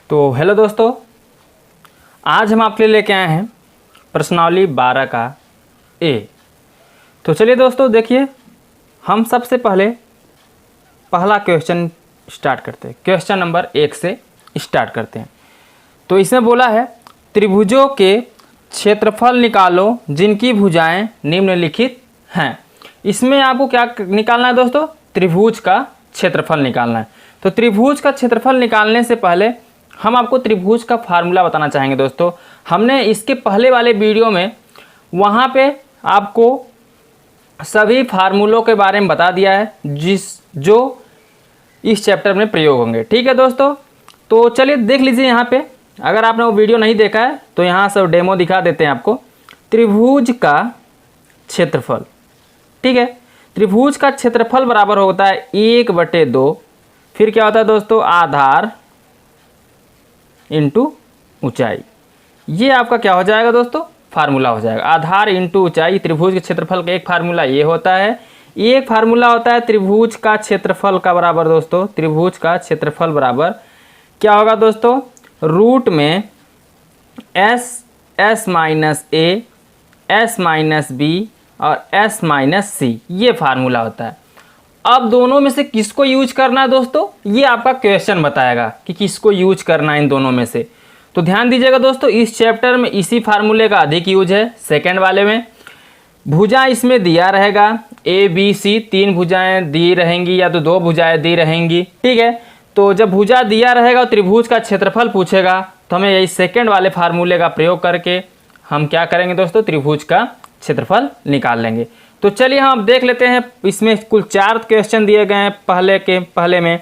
तो हेलो दोस्तों, आज हम आपके लिए लेके आए हैं प्रश्नावली 12 का ए। तो चलिए दोस्तों देखिए, हम सबसे पहले पहला क्वेश्चन स्टार्ट करते हैं। क्वेश्चन नंबर 1 से स्टार्ट करते हैं। तो इसमें बोला है त्रिभुजों के क्षेत्रफल निकालो जिनकी भुजाएं निम्नलिखित हैं। इसमें आपको क्या निकालना है दोस्तों? त्रिभुज का क्षेत्रफल निकालना है। तो त्रिभुज का क्षेत्रफल निकालने से पहले हम आपको त्रिभुज का फार्मूला बताना चाहेंगे दोस्तों। हमने इसके पहले वाले वीडियो में वहाँ पे आपको सभी फार्मूलों के बारे में बता दिया है जो इस चैप्टर में प्रयोग होंगे। ठीक है दोस्तों, तो चलिए देख लीजिए। यहाँ पे अगर आपने वो वीडियो नहीं देखा है तो यहाँ सब डेमो दिखा देते हैं आपको। त्रिभुज का क्षेत्रफल, ठीक है, त्रिभुज का क्षेत्रफल बराबर होता है 1/2। फिर क्या होता है दोस्तों? आधार इंटू ऊंचाई। ये आपका क्या हो जाएगा दोस्तों? फार्मूला हो जाएगा। आधार इंटू ऊंचाई। त्रिभुज के क्षेत्रफल का एक फार्मूला ये होता है। एक फार्मूला होता है त्रिभुज का क्षेत्रफल का बराबर दोस्तों, त्रिभुज का क्षेत्रफल बराबर क्या होगा दोस्तों? रूट में एस माइनस ए, एस माइनस बी और एस माइनस सी, ये फार्मूला होता है। अब दोनों में से किसको यूज करना है दोस्तों? ये आपका क्वेश्चन बताएगा कि किसको यूज करना है इन दोनों में से। तो ध्यान दीजिएगा दोस्तों, इस चैप्टर में इसी फार्मूले का अधिक यूज है। सेकंड वाले में भुजा इसमें दिया रहेगा ए बी सी, 3 भुजाएं दी रहेंगी या तो 2 भुजाएं दी रहेंगी। ठीक है, तो जब भुजा दिया रहेगा और त्रिभुज का क्षेत्रफल पूछेगा तो हमें यही सेकेंड वाले फार्मूले का प्रयोग करके हम क्या करेंगे दोस्तों? त्रिभुज का क्षेत्रफल निकाल लेंगे। तो चलिए हम देख लेते हैं। इसमें कुल 4 क्वेश्चन दिए गए हैं पहले में।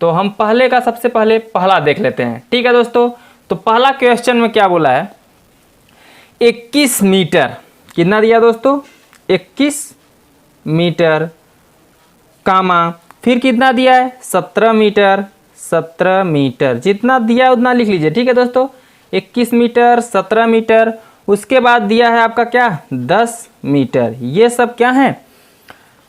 तो हम पहले का सबसे पहले पहला देख लेते हैं। ठीक है दोस्तों, तो पहला क्वेश्चन में क्या बोला है? 21 मीटर कितना दिया दोस्तों? 21 मीटर कामा फिर कितना दिया है? 17 मीटर। 17 मीटर जितना दिया है उतना लिख लीजिए। ठीक है दोस्तों, 21 मीटर, 17 मीटर, उसके बाद दिया है आपका क्या? 10 मीटर। ये सब क्या हैं?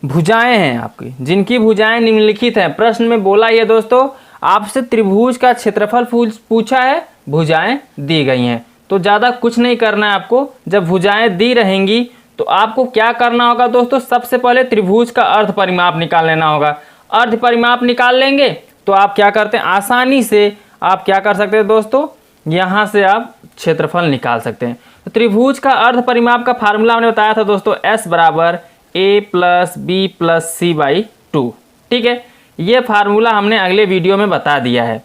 भुजाएं हैं आपकी, जिनकी भुजाएं निम्नलिखित हैं। प्रश्न में बोला ये दोस्तों, आपसे त्रिभुज का क्षेत्रफल पूछा है, भुजाएं दी गई हैं। तो ज़्यादा कुछ नहीं करना है आपको। जब भुजाएं दी रहेंगी तो आपको क्या करना होगा दोस्तों? सबसे पहले त्रिभुज का अर्ध परिमाप निकाल लेना होगा। अर्ध परिमाप निकाल लेंगे तो आप क्या करते हैं? आसानी से आप क्या कर सकते हैं दोस्तों? यहाँ से आप क्षेत्रफल निकाल सकते हैं। तो त्रिभुज का अर्ध परिमाप का फार्मूला हमने बताया था दोस्तों, S बराबर A plus B plus C by 2। ठीक है, ये फार्मूला हमने अगले वीडियो में बता दिया है।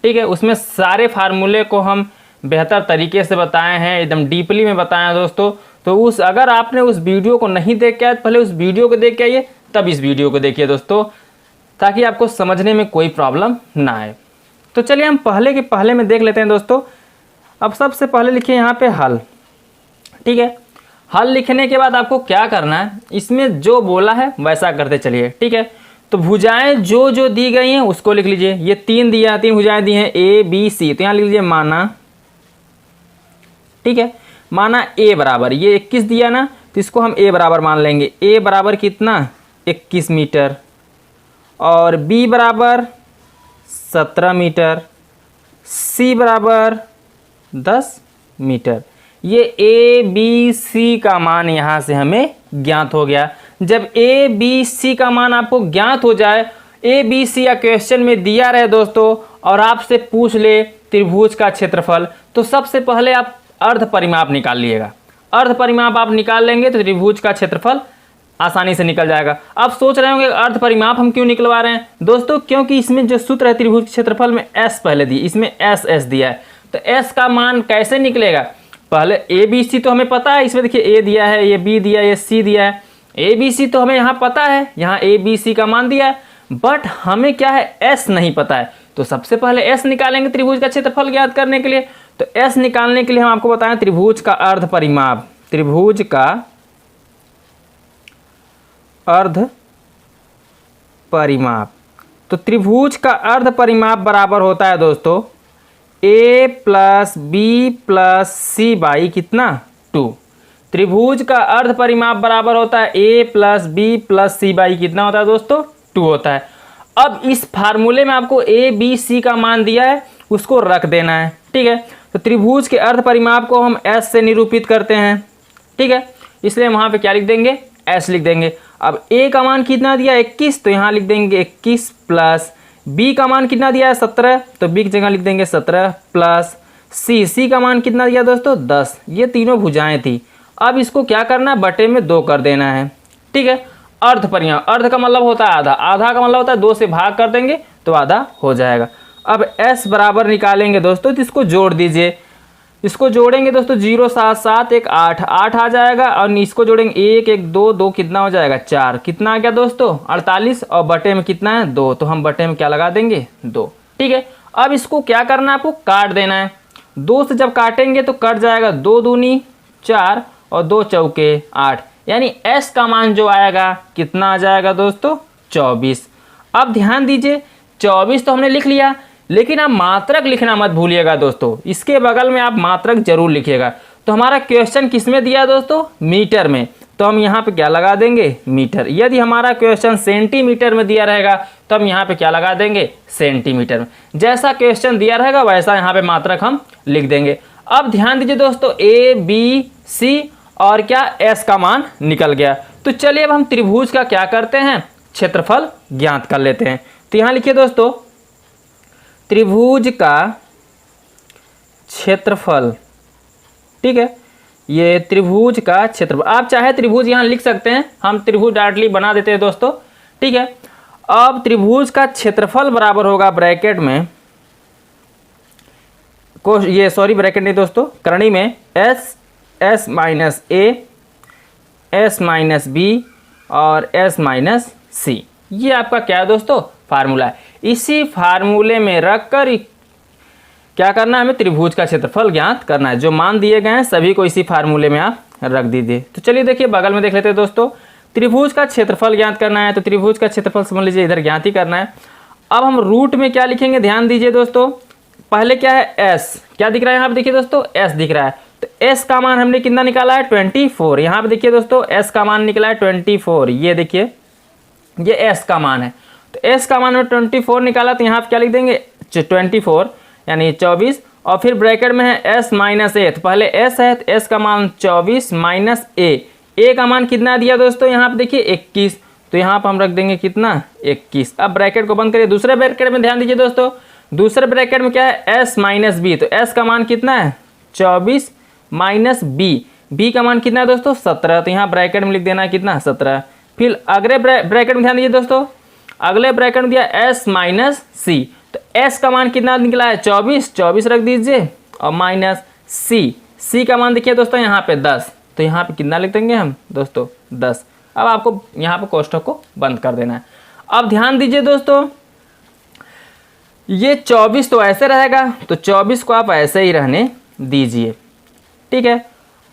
ठीक है, उसमें सारे फार्मूले को हम बेहतर तरीके से बताए हैं, एकदम डीपली में बताए हैं दोस्तों। तो अगर आपने उस वीडियो को नहीं देख के आए, पहले उस वीडियो को देख के आइए, तब इस वीडियो को देखिए दोस्तों, ताकि आपको समझने में कोई प्रॉब्लम ना आए। तो चलिए हम पहले में देख लेते हैं दोस्तों। अब सबसे पहले लिखिए यहाँ पे हल। ठीक है, हल लिखने के बाद आपको क्या करना है? इसमें जो बोला है वैसा करते चलिए। ठीक है, तो भुजाएं जो दी गई हैं उसको लिख लीजिए। ये 3 भुजाएं दी हैं ए बी सी, तो यहाँ लिख लीजिए माना। ठीक है, माना ए बराबर, ये 21 दिया ना, तो इसको हम ए बराबर मान लेंगे। ए बराबर कितना? 21 मीटर। और बी बराबर 17 मीटर, सी बराबर 10 मीटर। ये ए बी सी का मान यहाँ से हमें ज्ञात हो गया। जब ए बी सी का मान आपको ज्ञात हो जाए, ए बी सी या क्वेश्चन में दिया रहे दोस्तों और आपसे पूछ ले त्रिभुज का क्षेत्रफल, तो सबसे पहले आप अर्ध परिमाप निकाल लिएगा। अर्ध परिमाप आप निकाल लेंगे तो त्रिभुज का क्षेत्रफल आसानी से निकल जाएगा। अब सोच रहे होंगे अर्ध परिमाप हम क्यों निकलवा रहे हैं दोस्तों? क्योंकि इसमें जो सूत्र है त्रिभुज क्षेत्रफल में एस पहले दी, इसमें एस दिया है। तो एस का मान कैसे निकलेगा? पहले ए बी सी तो हमें पता है, इसमें देखिए ए दिया है, ये बी दिया है, ये सी दिया है। ए बी सी तो हमें यहाँ पता है, यहाँ ए बी सी का मान दिया है, बट हमें क्या है? एस नहीं पता है। तो सबसे पहले एस निकालेंगे त्रिभुज का क्षेत्रफल ज्ञात करने के लिए। तो एस निकालने के लिए हम आपको बताएं त्रिभुज का अर्ध परिमाप। त्रिभुज का अर्ध परिमाप, तो त्रिभुज का अर्ध परिमाप बराबर होता है दोस्तों a plus B plus C by कितना? 2। त्रिभुज का अर्ध परिमाप बराबर होता है a plus B plus C by कितना होता है दोस्तों? 2 होता है। अब इस फार्मूले में आपको ए बी सी का मान दिया है उसको रख देना है। ठीक है, तो त्रिभुज के अर्ध परिमाप को हम एस से निरूपित करते हैं। ठीक है, इसलिए वहाँ पे क्या लिख देंगे, एस लिख देंगे। अब ए का मान कितना दिया 21, तो यहाँ लिख देंगे 21 प्लस बी का मान कितना दिया है 17, तो बी की जगह लिख देंगे 17 प्लस सी का मान कितना दिया दोस्तों 10। ये तीनों भुजाएं थी। अब इसको क्या करना है, बटे में 2 कर देना है। ठीक है, अर्ध परिमाप, अर्ध का मतलब होता है आधा, आधा का मतलब होता है 2 से भाग कर देंगे तो आधा हो जाएगा। अब s बराबर निकालेंगे दोस्तों, तो इसको जोड़ दीजिए। इसको जोड़ेंगे दोस्तों 0 7 7 1 8 8 आ जाएगा, और इसको जोड़ेंगे 1 1 2 2 कितना हो जाएगा 4, कितना आ गया दोस्तों 48, और बटे में कितना है 2, तो हम बटे में क्या लगा देंगे 2। ठीक है, अब इसको क्या करना है, आपको काट देना है। 2 से जब काटेंगे तो कट जाएगा 2 दूनी 4 और 2 चौके 8, यानी s का मान जो आएगा कितना आ जाएगा दोस्तों 24। अब ध्यान दीजिए 24 तो हमने लिख लिया, लेकिन आप मात्रक लिखना मत भूलिएगा दोस्तों, इसके बगल में आप मात्रक जरूर लिखिएगा। तो हमारा क्वेश्चन किस में दिया है दोस्तों, मीटर में, तो हम यहाँ पे क्या लगा देंगे मीटर। यदि हमारा क्वेश्चन सेंटीमीटर में दिया रहेगा तो हम यहाँ पे क्या लगा देंगे सेंटीमीटर में। जैसा क्वेश्चन दिया रहेगा वैसा यहाँ पे मात्रक हम लिख देंगे। अब ध्यान दीजिए दोस्तों ए बी सी और क्या एस का मान निकल गया। तो चलिए अब हम त्रिभुज का क्या करते हैं, क्षेत्रफल ज्ञात कर लेते हैं। तो यहाँ लिखिए दोस्तों त्रिभुज का क्षेत्रफल। ठीक है, ये त्रिभुज का क्षेत्रफल, आप चाहे त्रिभुज यहाँ लिख सकते हैं, हम त्रिभुज डायरेक्टली बना देते हैं दोस्तों। ठीक है, अब त्रिभुज का क्षेत्रफल बराबर होगा ब्रैकेट में ये ब्रैकेट नहीं दोस्तों, करणी में एस माइनस ए, एस माइनस बी और एस माइनस सी। ये आपका क्या है दोस्तों फार्मूला है। इसी फार्मूले में रखकर क्या करना है, हमें त्रिभुज का क्षेत्रफल ज्ञात करना है। जो मान दिए गए हैं सभी को इसी फार्मूले में आप रख दीजिए। तो चलिए देखिए बगल में देख लेते हैं दोस्तों, त्रिभुज का क्षेत्रफल ज्ञात करना है, तो त्रिभुज का क्षेत्रफल समझ लीजिए इधर ज्ञात ही करना है। अब हम रूट में क्या लिखेंगे, ध्यान दीजिए दोस्तों, पहले क्या है एस, क्या दिख रहा है यहाँ पे देखिए दोस्तों एस दिख रहा है, तो एस का मान हमने कितना निकाला है 24। यहाँ पे देखिए दोस्तों एस का मान निकला है 24, ये देखिए ये एस का मान है। तो एस का मान में 24 निकाला, तो यहाँ पे क्या लिख देंगे 24 यानी 24, और फिर ब्रैकेट में है एस माइनस ए, तो पहले एस है तो एस का मान 24 माइनस ए का मान कितना दिया दोस्तों यहाँ पे देखिए 21, तो यहाँ पर हम रख देंगे कितना 21। अब ब्रैकेट को बंद करिए, दूसरे ब्रैकेट में ध्यान दीजिए दोस्तों, दूसरे ब्रैकेट में क्या है एस माइनस बी, तो एस का मान कितना है 24 माइनस बी का मान कितना है दोस्तों 17, तो यहाँ ब्रैकेट में लिख देना है कितना 17। फिर अगले ब्रैकेट में ध्यान दीजिए दोस्तों, अगले ब्रैकेट में दिया एस माइनस सी, तो एस का मान कितना निकला है 24 रख दीजिए, और माइनस सी का मान देखिए दोस्तों यहाँ पे 10, तो यहाँ पे कितना लिख देंगे हम दोस्तों 10। अब आपको यहाँ पे कोष्ठक को बंद कर देना है। अब ध्यान दीजिए दोस्तों, ये 24 तो ऐसे रहेगा, तो 24 को आप ऐसे ही रहने दीजिए। ठीक है,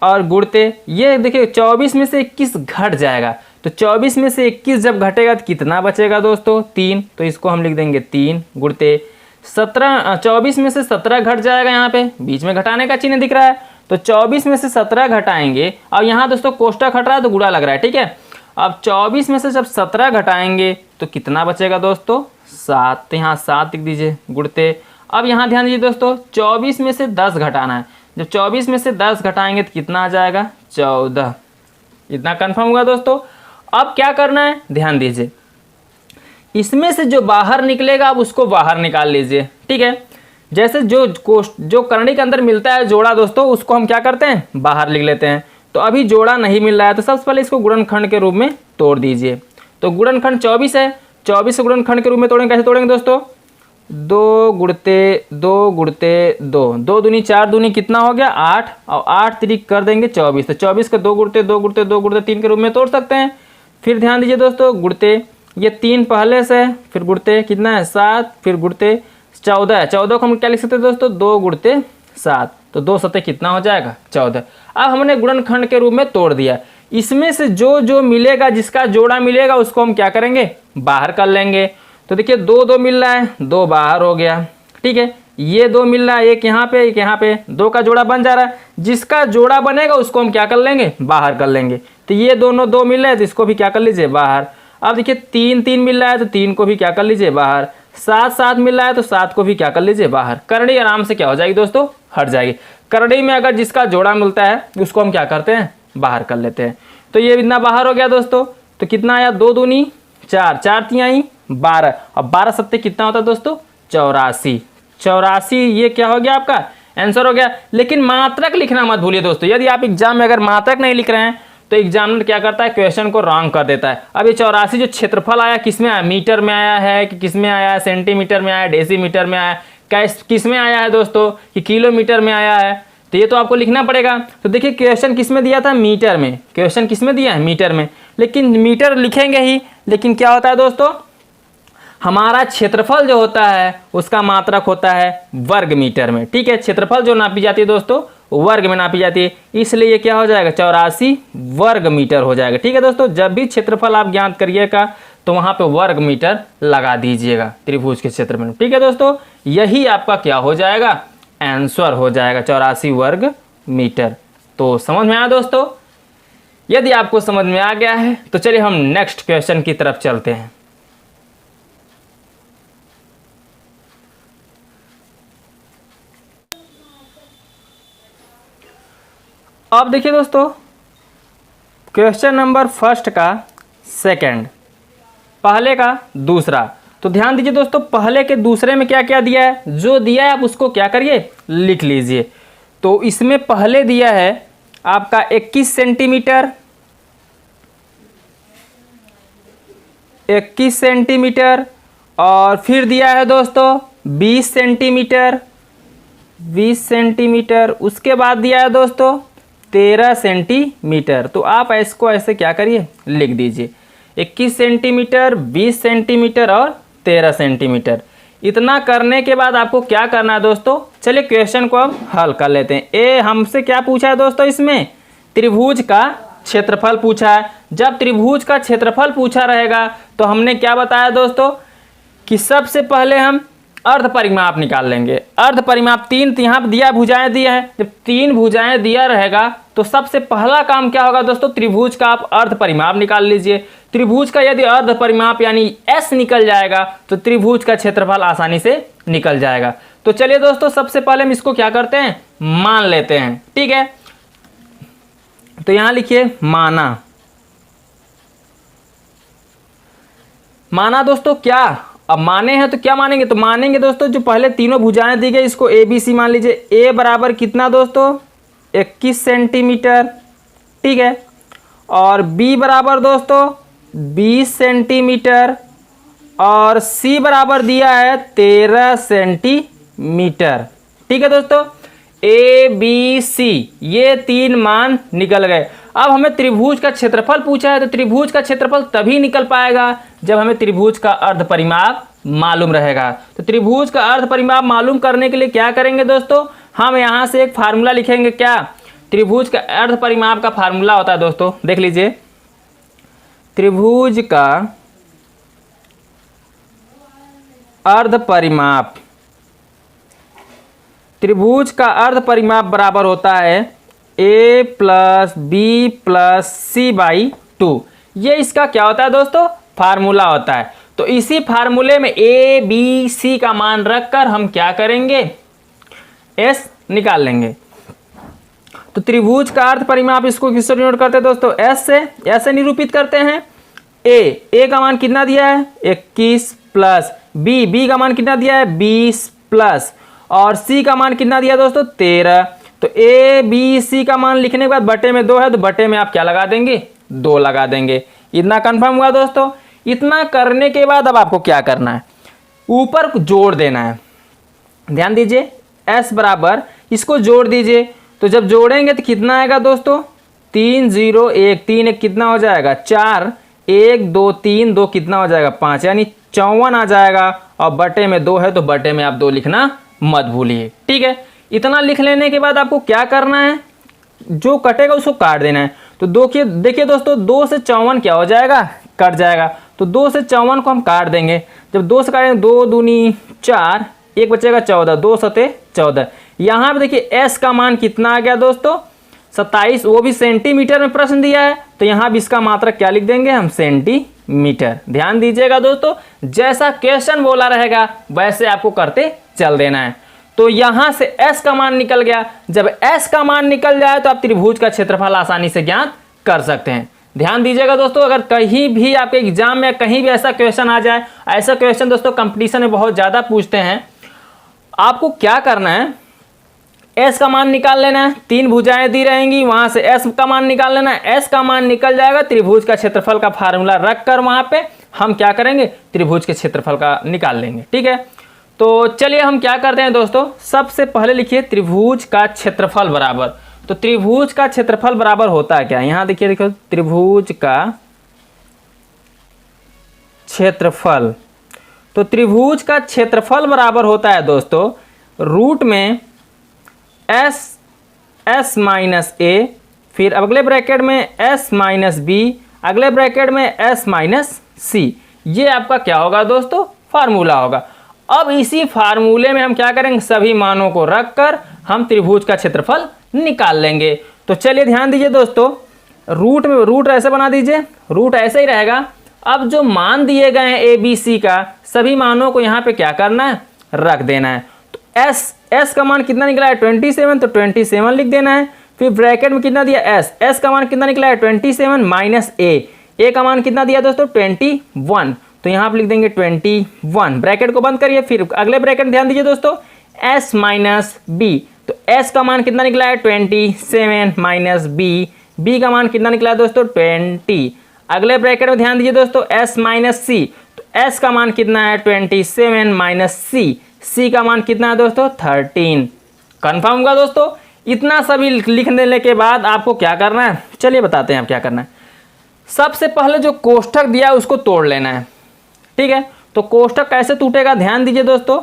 और गुणते ये देखिए 24 में से 21 घट जाएगा, तो 24 में से 21 जब घटेगा तो कितना बचेगा दोस्तों 3, तो इसको हम लिख देंगे 3 गुणते 17, 24 में से 17 घट जाएगा, यहाँ पे बीच में घटाने का चिन्ह दिख रहा है, तो 24 में से 17 घटाएंगे, और यहाँ दोस्तों कोष्ठक हट रहा है तो गुणा लग रहा है। ठीक है, अब 24 में से जब 17 घटाएंगे तो कितना बचेगा दोस्तों 7, तो यहाँ 7 लिख दीजिए गुणते। अब यहाँ ध्यान दीजिए दोस्तों 24 में से 10 घटाना है, जब 24 में से 10 घटाएंगे तो कितना आ जाएगा 14, इतना कन्फर्म होगा दोस्तों। अब क्या करना है ध्यान दीजिए, इसमें से जो बाहर निकलेगा अब उसको बाहर निकाल लीजिए। ठीक है, जैसे जो करणी के अंदर मिलता है जोड़ा दोस्तों, उसको हम क्या करते हैं बाहर लिख लेते हैं। तो अभी जोड़ा नहीं मिल रहा है, तो सबसे पहले इसको गुणनखंड के रूप में तोड़ दीजिए। तो गुणनखंड 24 है, 24 को गुणनखंड के रूप में तोड़ेंगे, कैसे तोड़ेंगे दोस्तों 2 गुणते 2 गुणते 2, 2 दूनी 4 दूनी कितना हो गया 8, और 8 तिरिक कर देंगे 24, तो 24 को 2 गुणते 2 गुणते 2 गुणते 3 के रूप में तोड़ सकते हैं। फिर ध्यान दीजिए दोस्तों गुणते ये 3 पहले से, फिर गुणते कितना है 7, फिर गुणते 14 है, 14 को हम क्या लिख सकते हैं दोस्तों 2 गुणते 7, तो 2 सत्ते कितना हो जाएगा 14। अब हमने गुणनखंड के रूप में तोड़ दिया, इसमें से जो मिलेगा, जिसका जोड़ा मिलेगा उसको हम क्या करेंगे बाहर कर लेंगे। तो देखिए 2 मिल रहा है, 2 बाहर हो गया। ठीक है, ये 2 मिल रहा है, एक यहाँ पे एक यहाँ पे, 2 का जोड़ा बन जा रहा है, जिसका जोड़ा बनेगा उसको हम क्या कर लेंगे बाहर कर लेंगे। तो ये दोनों 2 मिल रहे हैं, तो इसको भी क्या कर लीजिए बाहर। अब देखिए 3 मिल रहा है, तो 3 को भी क्या कर लीजिए बाहर। सात सात मिल रहा है तो सात को भी क्या कर लीजिए बाहर, करड़ी आराम से क्या हो जाएगी दोस्तों, हट जाएगी। करड़ी में अगर जिसका जोड़ा मिलता है उसको हम क्या करते हैं, बाहर कर लेते हैं। तो ये इतना बाहर हो गया दोस्तों। तो कितना आया, 2 दूनी 4, 4 तिहाई 12, और 12 सत्ते कितना होता है दोस्तों, 84। 84 ये क्या हो गया, आपका आंसर हो गया। लेकिन मात्रक लिखना मत भूलिए दोस्तों। यदि आप एग्जाम में अगर मात्रक नहीं लिख रहे हैं तो एग्जामिनर क्या करता है, क्वेश्चन को रॉन्ग कर देता है। अब ये 84 जो क्षेत्रफल आया किस में आया, मीटर में आया है कि किस में आया है, सेंटीमीटर में आया, डेसीमीटर में आया, किस में आया है दोस्तों, कि किलोमीटर में आया है। तो ये तो आपको लिखना पड़ेगा। तो देखिए क्वेश्चन किस में दिया था, मीटर में। क्वेश्चन किस में दिया है, मीटर में। लेकिन मीटर लिखेंगे ही, लेकिन क्या होता है दोस्तों, हमारा क्षेत्रफल जो होता है उसका मात्रक होता है वर्ग मीटर में। ठीक है, क्षेत्रफल जो नापी जाती है दोस्तों वर्ग में नापी जाती है, इसलिए ये क्या हो जाएगा, 84 वर्ग मीटर हो जाएगा। ठीक है दोस्तों, जब भी क्षेत्रफल आप ज्ञात करिएगा तो वहां पे वर्ग मीटर लगा दीजिएगा त्रिभुज के क्षेत्र में। ठीक है दोस्तों, यही आपका क्या हो जाएगा, आंसर हो जाएगा 84 वर्ग मीटर। तो समझ में आया दोस्तों। यदि आपको समझ में आ गया है तो चलिए हम नेक्स्ट क्वेश्चन की तरफ चलते हैं। अब देखिए दोस्तों, क्वेश्चन नंबर फर्स्ट का सेकंड, पहले का दूसरा। तो ध्यान दीजिए दोस्तों, पहले के दूसरे में क्या क्या दिया है, जो दिया है आप उसको क्या करिए, लिख लीजिए। तो इसमें पहले दिया है आपका 21 सेंटीमीटर, 21 सेंटीमीटर, और फिर दिया है दोस्तों 20 सेंटीमीटर, 20 सेंटीमीटर। उसके बाद दिया है दोस्तों 13 सेंटीमीटर। तो आप इसको ऐसे क्या करिए, लिख दीजिए 21 सेंटीमीटर, 20 सेंटीमीटर और 13 सेंटीमीटर। इतना करने के बाद आपको क्या करना है दोस्तों, चलिए क्वेश्चन को अब हल कर लेते हैं। ए हमसे क्या पूछा है दोस्तों, इसमें त्रिभुज का क्षेत्रफल पूछा है। जब त्रिभुज का क्षेत्रफल पूछा रहेगा तो हमने क्या बताया दोस्तों, कि सबसे पहले हम अर्ध परिमाप निकाल लेंगे। अर्ध परिमाप 3 यहाँ पर दिया, भुजाएं दिया है। जब 3 भुजाएं दिया रहेगा तो सबसे पहला काम क्या होगा दोस्तों, त्रिभुज का आप अर्ध परिमाप निकाल लीजिए। त्रिभुज का यदि अर्ध परिमाप यानी S निकल जाएगा तो त्रिभुज का क्षेत्रफल आसानी से निकल जाएगा। तो चलिए दोस्तों, सबसे पहले हम इसको क्या करते हैं, मान लेते हैं। ठीक है, तो यहां लिखिए माना। माना दोस्तों क्या, अब माने हैं तो क्या मानेंगे, तो मानेंगे दोस्तों जो पहले तीनों भुजाएं दी गई इसको ABC मान लीजिए। A बराबर कितना दोस्तों, 21 सेंटीमीटर। ठीक है, और B बराबर दोस्तों 20 सेंटीमीटर, और C बराबर दिया है 13 सेंटीमीटर। ठीक है दोस्तों, ABC ये 3 मान निकल गए। अब हमें त्रिभुज का क्षेत्रफल पूछा है, तो त्रिभुज का क्षेत्रफल तभी निकल पाएगा जब हमें त्रिभुज का अर्ध परिमाप मालूम रहेगा। तो त्रिभुज का अर्ध परिमाप मालूम करने के लिए क्या करेंगे दोस्तों, हम यहां से एक फार्मूला लिखेंगे। क्या, त्रिभुज का अर्ध परिमाप का फार्मूला होता है दोस्तों, देख लीजिए। त्रिभुज का अर्ध परिमाप, त्रिभुज का अर्ध परिमाप बराबर होता है A + B + C/2। ये इसका क्या होता है दोस्तों, फार्मूला होता है। तो इसी फार्मूले में A B C का मान रखकर हम क्या करेंगे, S निकाल लेंगे। तो त्रिभुज का अर्ध परिमाप इसको किससे डिनोट करते हैं दोस्तों, S से। ऐसे निरूपित करते हैं। A का मान कितना दिया है, 21 प्लस B का मान कितना दिया है, 20 प्लस, और C का मान कितना दिया दोस्तों, 13। तो A B C का मान लिखने के बाद बटे में 2 है, तो बटे में आप क्या लगा देंगे, 2 लगा देंगे। इतना कंफर्म हुआ दोस्तों। इतना करने के बाद अब आपको क्या करना है, ऊपर जोड़ देना है। ध्यान दीजिए, S बराबर इसको जोड़ दीजिए। तो जब जोड़ेंगे तो कितना आएगा दोस्तों, 3 0 1 3 1 कितना हो जाएगा, 4 1 2 3 2 कितना हो जाएगा, 5, यानी 54 आ जाएगा। और बटे में 2 है तो बटे में आप 2 लिखना मत भूलिए। ठीक है, इतना लिख लेने के बाद आपको क्या करना है, जो कटेगा उसको काट देना है। तो देखिए दोस्तों, 2 से 54 क्या हो जाएगा, कट जाएगा। तो 2 से 54 को हम काट देंगे। जब 2 से काटेंगे, 2 दूनी 4, 1 बचेगा 14, 2 सते 14। यहाँ पे देखिए S का मान कितना आ गया दोस्तों, 27, वो भी सेंटीमीटर में प्रश्न दिया है। तो यहाँ भी इसका मात्रक क्या लिख देंगे हम, सेंटीमीटर। मीटर। ध्यान दीजिएगा दोस्तों, जैसा क्वेश्चन बोला रहेगा वैसे आपको करते चल देना है। तो यहां से s का मान निकल गया। जब s का मान निकल जाए तो आप त्रिभुज का क्षेत्रफल आसानी से ज्ञात कर सकते हैं। ध्यान दीजिएगा दोस्तों, अगर कहीं भी आपके एग्जाम में कहीं भी ऐसा क्वेश्चन आ जाए, ऐसा क्वेश्चन दोस्तों कंपटीशन में बहुत ज़्यादा पूछते हैं, आपको क्या करना है, s का मान निकाल लेना है। 3 भुजाएं दी रहेंगी, वहां से s का मान निकाल लेना है। s का मान निकल जाएगा, त्रिभुज का क्षेत्रफल का फार्मूला रख कर वहां पे हम क्या करेंगे, त्रिभुज के क्षेत्रफल का निकाल लेंगे। ठीक है, तो चलिए हम क्या करते हैं दोस्तों, सबसे पहले लिखिए त्रिभुज का क्षेत्रफल बराबर। तो त्रिभुज का क्षेत्रफल बराबर होता है क्या, यहां देखिए, देखो त्रिभुज का क्षेत्रफल। तो त्रिभुज का क्षेत्रफल बराबर होता है दोस्तों रूट में s माइनस a, फिर अगले ब्रैकेट में s माइनस b, अगले ब्रैकेट में s माइनस c। ये आपका क्या होगा दोस्तों, फार्मूला होगा। अब इसी फार्मूले में हम क्या करेंगे, सभी मानों को रखकर हम त्रिभुज का क्षेत्रफल निकाल लेंगे। तो चलिए ध्यान दीजिए दोस्तों, रूट में रूट ऐसे बना दीजिए, रूट ऐसे ही रहेगा। अब जो मान दिए गए हैं ए बी सी का, सभी मानों को यहाँ पे क्या करना है, रख देना है। तो s का मान कितना निकला है 27, तो 27 लिख देना है। फिर ब्रैकेट में कितना दिया s का मान कितना निकला है 27 माइनस a का मान कितना दिया दोस्तों 21, तो यहाँ पे लिख देंगे 21। ब्रैकेट को बंद करिए, फिर अगले ब्रैकेट ध्यान दीजिए दोस्तों s माइनस b, तो s का मान कितना निकला है 27 माइनस b का मान कितना निकला है दोस्तों 20। अगले ब्रैकेट में ध्यान दीजिए दोस्तों s माइनस c, तो s का मान कितना है 27 माइनस c का मान कितना है दोस्तों 13। कन्फर्म होगा दोस्तों। इतना सभी लिख देने के बाद आपको क्या करना है, चलिए बताते हैं आप क्या करना है। सबसे पहले जो कोष्ठक दिया है उसको तोड़ लेना है। ठीक है, तो कोष्ठक कैसे टूटेगा, ध्यान दीजिए दोस्तों।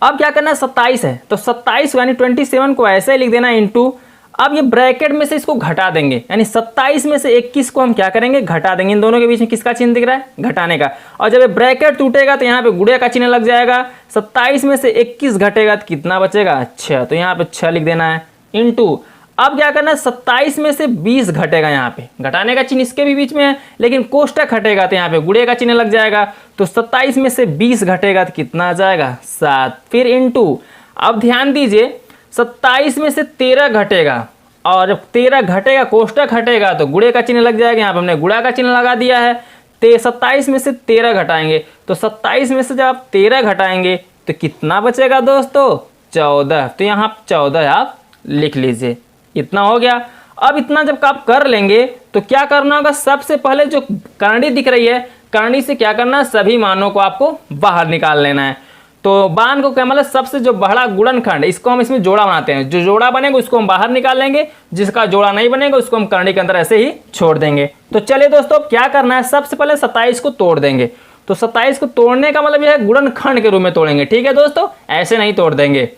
अब क्या करना है, 27 है तो 27 यानी 27 को ऐसे ही लिख देना इनटू, अब ये ब्रैकेट में से इसको घटा देंगे, यानी 27 में से 21 को हम क्या करेंगे, घटा देंगे। इन दोनों के बीच में किसका चिन्ह दिख रहा है, घटाने का। और जब ये ब्रैकेट टूटेगा तो यहाँ पे गुणे का चिन्ह लग जाएगा। 27 में से 21 घटेगा तो कितना बचेगा 6, तो यहाँ पे 6 लिख देना है इनटू। अब क्या करना है, 27 में से 20 घटेगा, यहाँ पे घटाने का चिन्ह इसके भी बीच में है, लेकिन कोष्ठक हटेगा तो यहाँ पे गुणे का चिन्ह लग जाएगा। तो 27 में से 20 घटेगा तो कितना आ जाएगा 7, फिर इनटू। अब ध्यान दीजिए 27 में से 13 घटेगा, और जब 13 घटेगा कोष्ठक हटेगा तो गुणे का चिन्ह लग जाएगा। यहाँ पे हमने गुणा का चिन्ह लगा दिया है। 27 में से 13 घटाएंगे, तो 27 में से जब आप 13 घटाएंगे तो कितना बचेगा दोस्तों 14, तो यहाँ 14 आप लिख लीजिए। इतना हो गया। अब इतना जब आप कर लेंगे तो क्या करना होगा, सबसे पहले जो करनी दिख रही है, करनी से क्या करना है, सभी मानों को आपको बाहर निकाल लेना है। तो बान को क्या मतलब, सबसे जो बड़ा गुणनखंड, इसको हम इसमें जोड़ा बनाते हैं। जो जोड़ा बनेगा उसको हम बाहर निकाल लेंगे, जिसका जोड़ा नहीं बनेगा उसको हम करनी के अंदर ऐसे ही छोड़ देंगे। तो चलिए दोस्तों क्या करना है, सबसे पहले 27 को तोड़ देंगे। तो 27 को तोड़ने का मतलब यह है गुणनखंड के रूप में तोड़ेंगे। ठीक है दोस्तों, ऐसे नहीं तोड़ देंगे।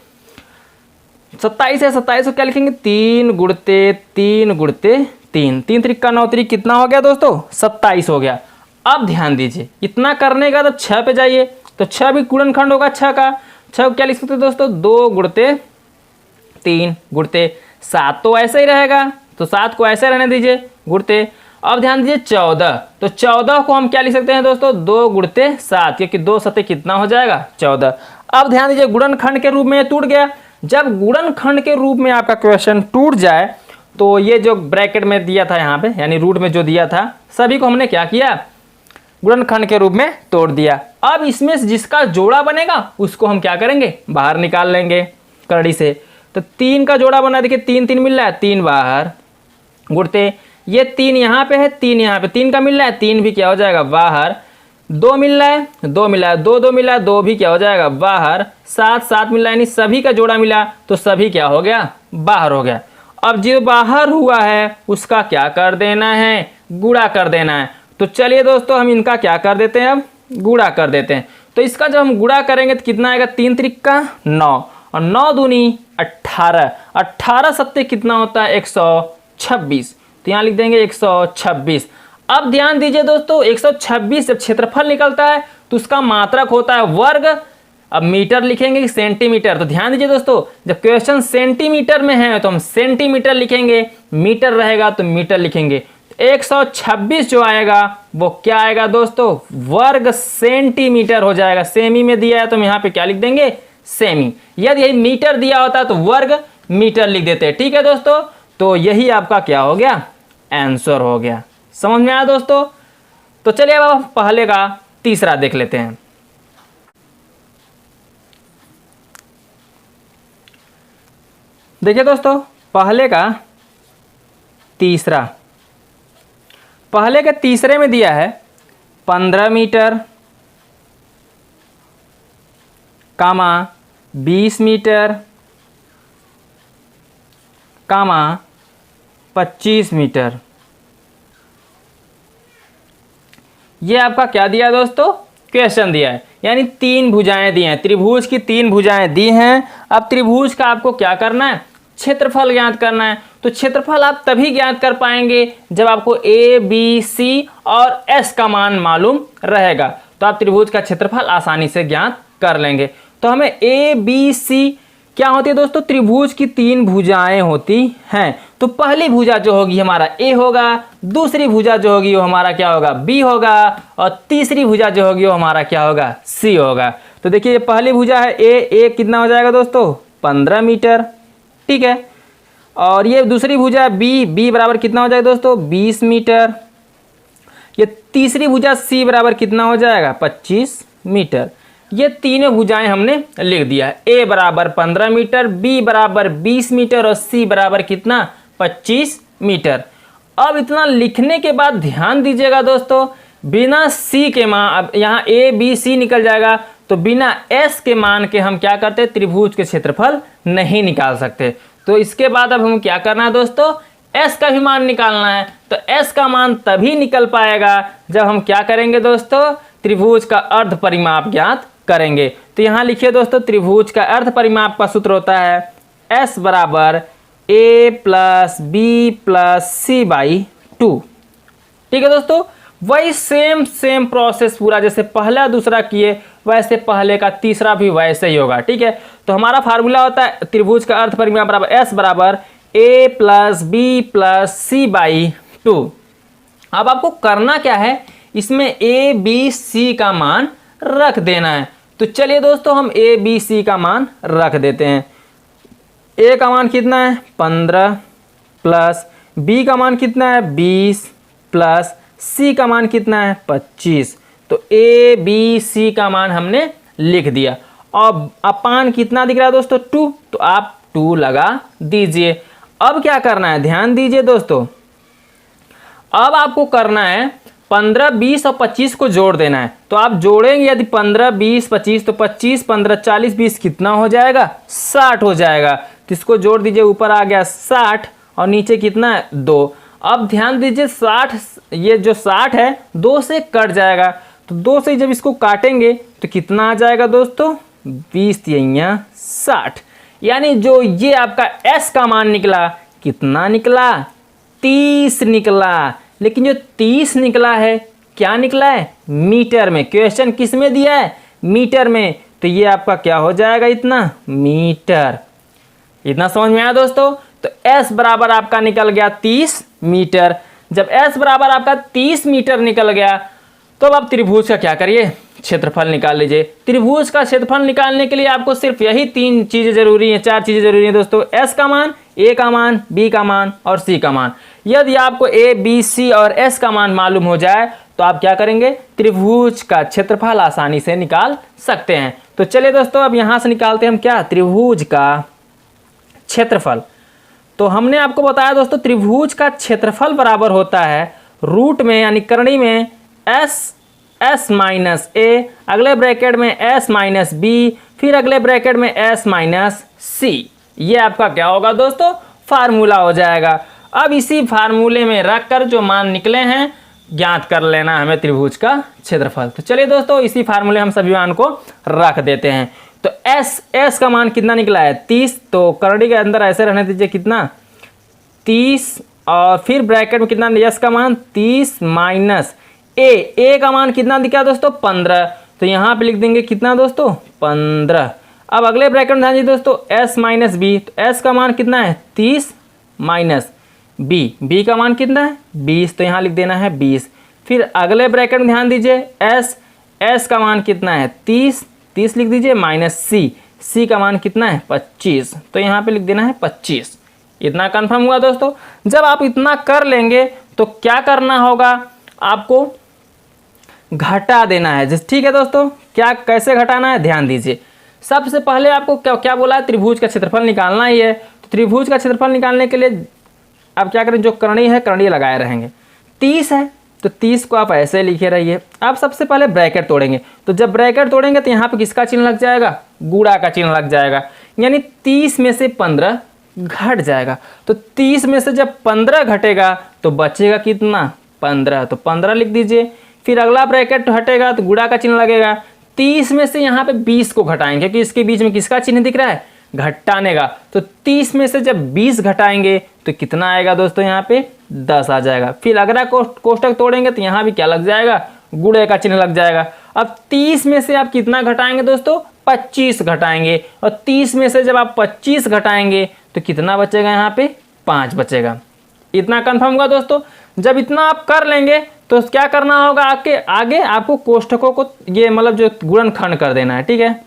27 है, 27 को क्या लिखेंगे 3 गुणते 3 गुणते 3, 3 त्रिक 9 त्रिक कितना हो गया दोस्तों 27 हो गया। अब ध्यान दीजिए, इतना करने का तब 6 पे जाइए, तो 6 भी गुणनखंड होगा 6 का। 6 को क्या लिख सकते हैं दोस्तों 2 गुणते 3 गुणते 7, तो ऐसे ही रहेगा, तो 7 को ऐसे रहने दीजिए गुणते। अब ध्यान दीजिए 14, तो 14 को हम क्या लिख सकते हैं दोस्तों 2 गुणते 7, क्योंकि 2 सते कितना हो जाएगा 14। अब ध्यान दीजिए गुणनखंड के रूप में ये टूट गया। जब गुणनखंड के रूप में आपका क्वेश्चन टूट जाए तो ये जो ब्रैकेट में दिया था यहाँ पे, यानी रूट में जो दिया था, सभी को हमने क्या किया, गुणनखंड के रूप में तोड़ दिया। अब इसमें जिसका जोड़ा बनेगा उसको हम क्या करेंगे, बाहर निकाल लेंगे कड़ी से। तो 3 का जोड़ा बना, देखिए 3 3 मिल रहा है, 3 बाहर गुणते, ये 3 यहाँ पे है, 3 यहाँ पे, 3 का मिल रहा है, 3 भी क्या हो जाएगा बाहर। 2 मिल रहा है, 2 मिला है, 2 2 मिला है, 2 भी क्या हो जाएगा बाहर। 7 7 मिला है, यानी सभी का जोड़ा मिला तो सभी क्या हो गया, बाहर हो गया। अब जो बाहर हुआ है उसका क्या कर देना है, गुणा कर देना है। तो चलिए दोस्तों हम इनका क्या कर देते हैं, अब गुणा कर देते हैं। तो इसका जब हम गुणा करेंगे तो कितना आएगा, 3 त्रिक का 9 और 9 दूनी 18, 18 सत्ते कितना होता है 126, तो यहाँ लिख देंगे 126। अब ध्यान दीजिए दोस्तों 126 जब क्षेत्रफल निकलता है तो उसका मात्रक होता है वर्ग। अब मीटर लिखेंगे कि सेंटीमीटर, तो ध्यान दीजिए दोस्तों जब क्वेश्चन सेंटीमीटर में है तो हम सेंटीमीटर लिखेंगे, मीटर रहेगा तो मीटर लिखेंगे। 126 जो आएगा वो क्या आएगा दोस्तों, वर्ग सेंटीमीटर हो जाएगा। सेमी में दिया है तो हम यहाँ पे क्या लिख देंगे, सेमी। यदि यही मीटर दिया होता तो वर्ग मीटर लिख देते। ठीक है दोस्तों, तो यही आपका क्या हो गया, आंसर हो गया। समझ में आया दोस्तों। तो चलिए अब हम पहले का तीसरा देख लेते हैं। देखिए दोस्तों, पहले का तीसरा, पहले के तीसरे में दिया है 15 मीटर कामा 20 मीटर कामा 25 मीटर। ये आपका क्या दिया दोस्तों, क्वेश्चन दिया है, यानी 3 भुजाएं दी हैं, त्रिभुज की 3 भुजाएं दी हैं। अब त्रिभुज का आपको क्या करना है, क्षेत्रफल ज्ञात करना है। तो क्षेत्रफल आप तभी ज्ञात कर पाएंगे जब आपको ए बी सी और एस का मान मालूम रहेगा, तो आप त्रिभुज का क्षेत्रफल आसानी से ज्ञात कर लेंगे। तो हमें ए बी सी क्या होती है दोस्तों, त्रिभुज की 3 भुजाएं होती हैं। तो पहली भुजा जो होगी हमारा ए होगा, दूसरी भुजा जो होगी वो हमारा क्या होगा, बी होगा, और तीसरी भुजा जो होगी वो हमारा क्या होगा, सी होगा। तो देखिए ये पहली भुजा है ए कितना हो जाएगा दोस्तों, 15 मीटर। ठीक है, और ये दूसरी भुजा है बी बराबर कितना हो जाएगा दोस्तों, 20 मीटर। ये तीसरी भुजा सी बराबर कितना हो जाएगा, 25 मीटर। ये तीनों भुजाएं हमने लिख दिया है, ए बराबर 15 मीटर, बी बराबर 20 मीटर और सी बराबर कितना, 25 मीटर। अब इतना लिखने के बाद ध्यान दीजिएगा दोस्तों, बिना सी के मान, अब यहाँ ए बी सी निकल जाएगा, तो बिना एस के मान के हम क्या करते, त्रिभुज के क्षेत्रफल नहीं निकाल सकते। तो इसके बाद अब हम क्या करना है दोस्तों, एस का भी मान निकालना है। तो एस का मान तभी निकल पाएगा जब हम क्या करेंगे दोस्तों, त्रिभुज का अर्ध परिमाप ज्ञात करेंगे। तो यहाँ लिखिए दोस्तों, त्रिभुज का अर्ध परिमाप का सूत्र होता है एस बराबर A plus B plus C by 2। ठीक है दोस्तों, वही सेम प्रोसेस पूरा जैसे पहला दूसरा किए वैसे पहले का तीसरा भी वैसे ही होगा। ठीक है, तो हमारा फार्मूला होता है त्रिभुज का अर्ध परिमाप बराबर एस बराबर A plus B plus C by 2। अब आपको करना क्या है, इसमें ए बी सी का मान रख देना है। तो चलिए दोस्तों हम ए बी सी का मान रख देते हैं। ए का मान कितना है, 15 प्लस बी का मान कितना है, 20 प्लस सी का मान कितना है, 25। तो ए बी सी का मान हमने लिख दिया। अब अपान कितना दिख रहा है दोस्तों, 2, तो आप 2 लगा दीजिए। अब क्या करना है, ध्यान दीजिए दोस्तों, अब आपको करना है 15, 20 और 25 को जोड़ देना है। तो आप जोड़ेंगे यदि 15, 20, 25, तो 25, 15, 40, 20 कितना हो जाएगा, 60 हो जाएगा। तो इसको जोड़ दीजिए, ऊपर आ गया 60 और नीचे कितना है, 2। अब ध्यान दीजिए 60, ये जो 60 है 2 से कट जाएगा, तो 2 से जब इसको काटेंगे तो कितना आ जाएगा दोस्तों, 20 तिहैया 60। यानी जो ये आपका एस का मान निकला, कितना निकला, 30 निकला। लेकिन जो 30 निकला है क्या निकला है, मीटर में। क्वेश्चन किस में दिया है, मीटर में। तो ये आपका क्या हो जाएगा, इतना मीटर। इतना समझ में आया दोस्तों। तो S बराबर आपका निकल गया 30 मीटर। जब S बराबर आपका 30 मीटर निकल गया तो अब आप त्रिभुज का क्या करिए, क्षेत्रफल निकाल लीजिए। त्रिभुज का क्षेत्रफल निकालने के लिए आपको सिर्फ यही 3 चीज़ें जरूरी हैं, 4 चीज़ें जरूरी हैं दोस्तों, S का मान, A का मान, B का मान और C का मान। यदि आपको A, B, C और S का मान मालूम हो जाए तो आप क्या करेंगे, त्रिभुज का क्षेत्रफल आसानी से निकाल सकते हैं। तो चलिए दोस्तों अब यहाँ से निकालते हैं हम क्या, त्रिभुज का क्षेत्रफल। तो हमने आपको बताया दोस्तों त्रिभुज का क्षेत्रफल बराबर होता है रूट में यानी करणी में S माइनस ए, अगले ब्रैकेट में S माइनस बी, फिर अगले ब्रैकेट में S माइनस सी। ये आपका क्या होगा दोस्तों, फार्मूला हो जाएगा। अब इसी फार्मूले में रखकर जो मान निकले हैं ज्ञात कर लेना हमें त्रिभुज का क्षेत्रफल। तो चलिए दोस्तों इसी फार्मूले हम सभी मान को रख देते हैं। तो S का मान कितना निकला है, 30। तो करणी के अंदर ऐसे रहने दीजिए, कितना 30, और फिर ब्रैकेट में कितना, S का मान 30 माइनस ए का मान कितना दिखा दोस्तों, 15। तो यहाँ पे लिख देंगे कितना दोस्तों, 15। अब अगले ब्रैकेट में ध्यान दीजिए दोस्तों S माइनस बी, तो S का मान कितना है 30 माइनस बी का मान कितना है 20, तो यहाँ लिख देना है 20। फिर अगले ब्रैकेट में ध्यान दीजिए एस का मान कितना है 30 लिख दीजिए, माइनस सी का मान कितना है 25, तो यहाँ पे लिख देना है 25। इतना कंफर्म हुआ दोस्तों। जब आप इतना कर लेंगे तो क्या करना होगा, आपको घटा देना है। ठीक है दोस्तों, क्या कैसे घटाना है ध्यान दीजिए। सबसे पहले आपको क्या बोला है, त्रिभुज का क्षेत्रफल निकालना ही है। तो त्रिभुज का क्षेत्रफल निकालने के लिए आप क्या करें, जो करणीय है करणीय लगाए रहेंगे। 30 है तो 30 को आप ऐसे लिखे रहिए। आप सबसे पहले ब्रैकेट तोड़ेंगे, तो जब ब्रैकेट तोड़ेंगे तो यहाँ पे किसका चिन्ह लग जाएगा, गुणा का चिन्ह लग जाएगा, यानी 30 में से 15 घट जाएगा। तो 30 में से जब 15 घटेगा तो बचेगा कितना 15, तो 15 लिख दीजिए। फिर अगला ब्रैकेट हटेगा तो गुणा का चिन्ह लगेगा। 30 में से यहाँ पे 20 को घटाएंगे, क्योंकि इसके बीच में किसका चिन्ह दिख रहा है, घटाने का। तो 30 में से जब 20 घटाएंगे तो कितना आएगा दोस्तों, यहाँ पे 10 आ जाएगा। फिर अगला कोष्टक तोड़ेंगे तो यहाँ भी क्या लग जाएगा, गुणे का चिन्ह लग जाएगा। अब 30 में से आप कितना घटाएंगे दोस्तों, 25 घटाएंगे, और 30 में से जब आप 25 घटाएंगे तो कितना बचेगा, यहाँ पे 5 बचेगा। इतना कंफर्म हुआ दोस्तों। जब इतना आप कर लेंगे तो क्या करना होगा, आगे आपको कोष्टकों को ये मतलब जो गुणनखंड कर देना है। ठीक है,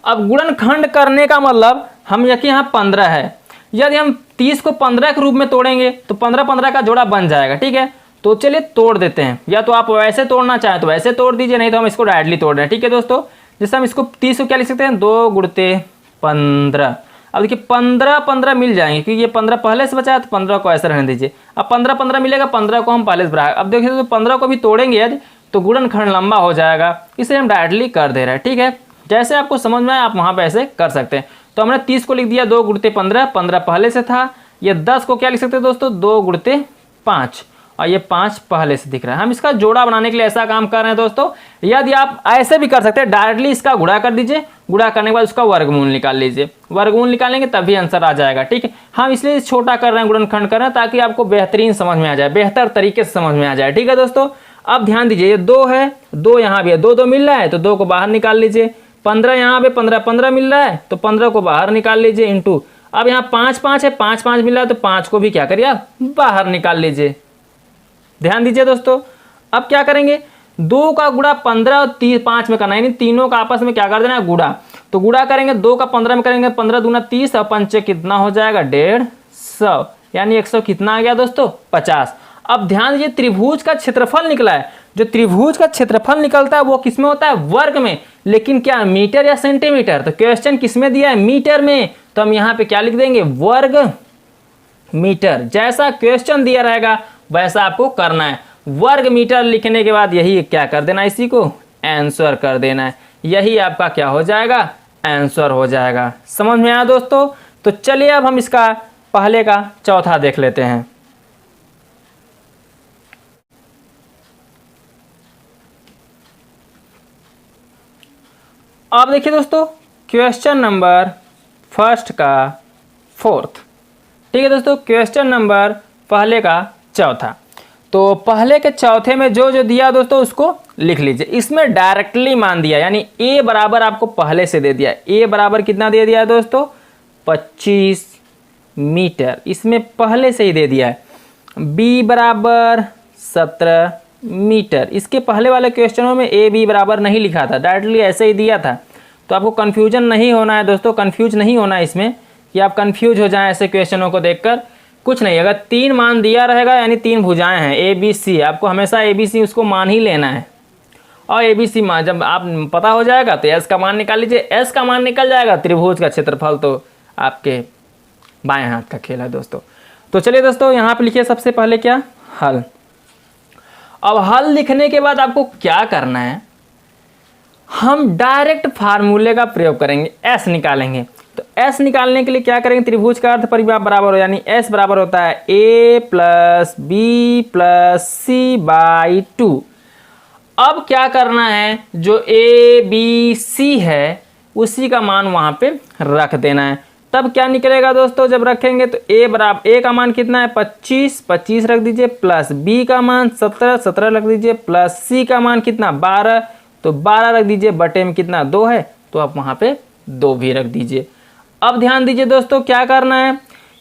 अब गुणनखंड करने का मतलब हम यहाँ 15 है, यदि हम 30 को 15 के रूप में तोड़ेंगे तो 15 का जोड़ा बन जाएगा। ठीक है, तो चलिए तोड़ देते हैं, या तो आप वैसे तोड़ना चाहें तो वैसे तोड़ दीजिए, नहीं तो हम इसको डायरेक्टली तोड़ रहे हैं। ठीक है दोस्तों, जैसे हम इसको 30 को क्या लिख सकते हैं, 2 गुणते 15। अब देखिए 15 मिल जाएंगे, क्योंकि ये 15 पहले से बचा है तो 15 को ऐसे रहने दीजिए। अब 15 मिलेगा, 15 को हम पहले से बढ़ाए। अब देखिए तो 15 को भी तोड़ेंगे यदि तो गुणनखंड लंबा हो जाएगा, इसलिए हम डायरेक्टली कर दे रहे हैं। ठीक है, जैसे आपको समझ में आए आप वहाँ पे ऐसे कर सकते हैं। तो हमने 30 को लिख दिया 2 गुणते 15 पहले से था। ये 10 को क्या लिख सकते हैं दोस्तों, 2 गुणते 5, और ये 5 पहले से दिख रहा है। हम इसका जोड़ा बनाने के लिए ऐसा काम कर रहे हैं दोस्तों। यदि आप ऐसे भी कर सकते हैं, डायरेक्टली इसका गुणा कर दीजिए, गुणा करने के बाद उसका वर्गमूल निकाल लीजिए, वर्गमूल निकालेंगे तभी आंसर आ जाएगा। ठीक है, हम इसलिए छोटा कर रहे हैं, गुणनखंड कर रहे हैं, ताकि आपको बेहतरीन समझ में आ जाए, बेहतर तरीके से समझ में आ जाए। ठीक है दोस्तों, अब ध्यान दीजिए, ये 2 है, 2 यहाँ भी है, 2 मिल रहा है तो 2 को बाहर निकाल लीजिए। 15 यहाँ पे 15 मिल रहा है तो 15 को बाहर निकाल लीजिए, इंटू अब यहाँ 5 है, 5 मिल रहा है तो 5 को भी क्या करिए आप बाहर निकाल लीजिए। ध्यान दीजिए दोस्तों, अब क्या करेंगे, 2 का गुणा 15 और 5 में करना है, यानी तीनों का आपस में क्या कर देना है, गुणा। तो गुणा करेंगे, 2 का 15 में करेंगे, 15 दूना 30 और 5 कितना हो जाएगा 150, यानी 100 कितना आ गया दोस्तों 50। अब ध्यान दीजिए, त्रिभुज का क्षेत्रफल निकला है। जो त्रिभुज का क्षेत्रफल निकलता है वो किसमें होता है, वर्ग में, लेकिन क्या मीटर या सेंटीमीटर। तो क्वेश्चन किसमें दिया है, मीटर में, तो हम यहाँ पे क्या लिख देंगे, वर्ग मीटर। जैसा क्वेश्चन दिया रहेगा वैसा आपको करना है। वर्ग मीटर लिखने के बाद यही क्या कर देना, इसी को आंसर कर देना है, यही आपका क्या हो जाएगा, आंसर हो जाएगा। समझ में आया दोस्तों। तो चलिए अब हम इसका पहले का चौथा देख लेते हैं। अब देखिए दोस्तों, क्वेश्चन नंबर फर्स्ट का 4th। ठीक है दोस्तों, क्वेश्चन नंबर पहले का चौथा। तो पहले के चौथे में जो दिया दोस्तों उसको लिख लीजिए। इसमें डायरेक्टली मान दिया, यानी a बराबर आपको पहले से दे दिया। a बराबर कितना दे दिया है दोस्तों, 25 मीटर, इसमें पहले से ही दे दिया है। b बराबर 17 मीटर, इसके पहले वाले क्वेश्चनों में a b बराबर नहीं लिखा था, डायरेक्टली ऐसे ही दिया था। तो आपको कन्फ्यूजन नहीं होना है दोस्तों, कन्फ्यूज नहीं होना है इसमें कि आप कन्फ्यूज हो जाएं ऐसे क्वेश्चनों को देखकर। कुछ नहीं, अगर 3 मान दिया रहेगा यानी 3 भुजाएं हैं ए बी सी, आपको हमेशा ए बी सी उसको मान ही लेना है। और ए बी सी मान जब आप पता हो जाएगा तो एस का मान निकाल लीजिए, एस का मान निकल जाएगा, त्रिभुज का क्षेत्रफल तो आपके बाएं हाथ का खेल है दोस्तों। तो चलिए दोस्तों, यहाँ पे लिखिए सबसे पहले क्या, हल। अब हल लिखने के बाद आपको क्या करना है, हम डायरेक्ट फार्मूले का प्रयोग करेंगे, एस निकालेंगे। तो एस निकालने के लिए क्या करेंगे, त्रिभुज का अर्ध परिमाप बराबर हो, यानी एस बराबर होता है a plus B plus C by 2। अब क्या करना है, जो ए बी सी है उसी का मान वहाँ पे रख देना है। तब क्या निकलेगा दोस्तों, जब रखेंगे तो a बराबर, a का मान कितना है 25 रख दीजिए, प्लस b का मान 17 रख दीजिए, प्लस c का मान कितना 12, तो 12 रख दीजिए, बटे में कितना 2 है तो आप वहाँ पे 2 भी रख दीजिए। अब ध्यान दीजिए दोस्तों, क्या करना है,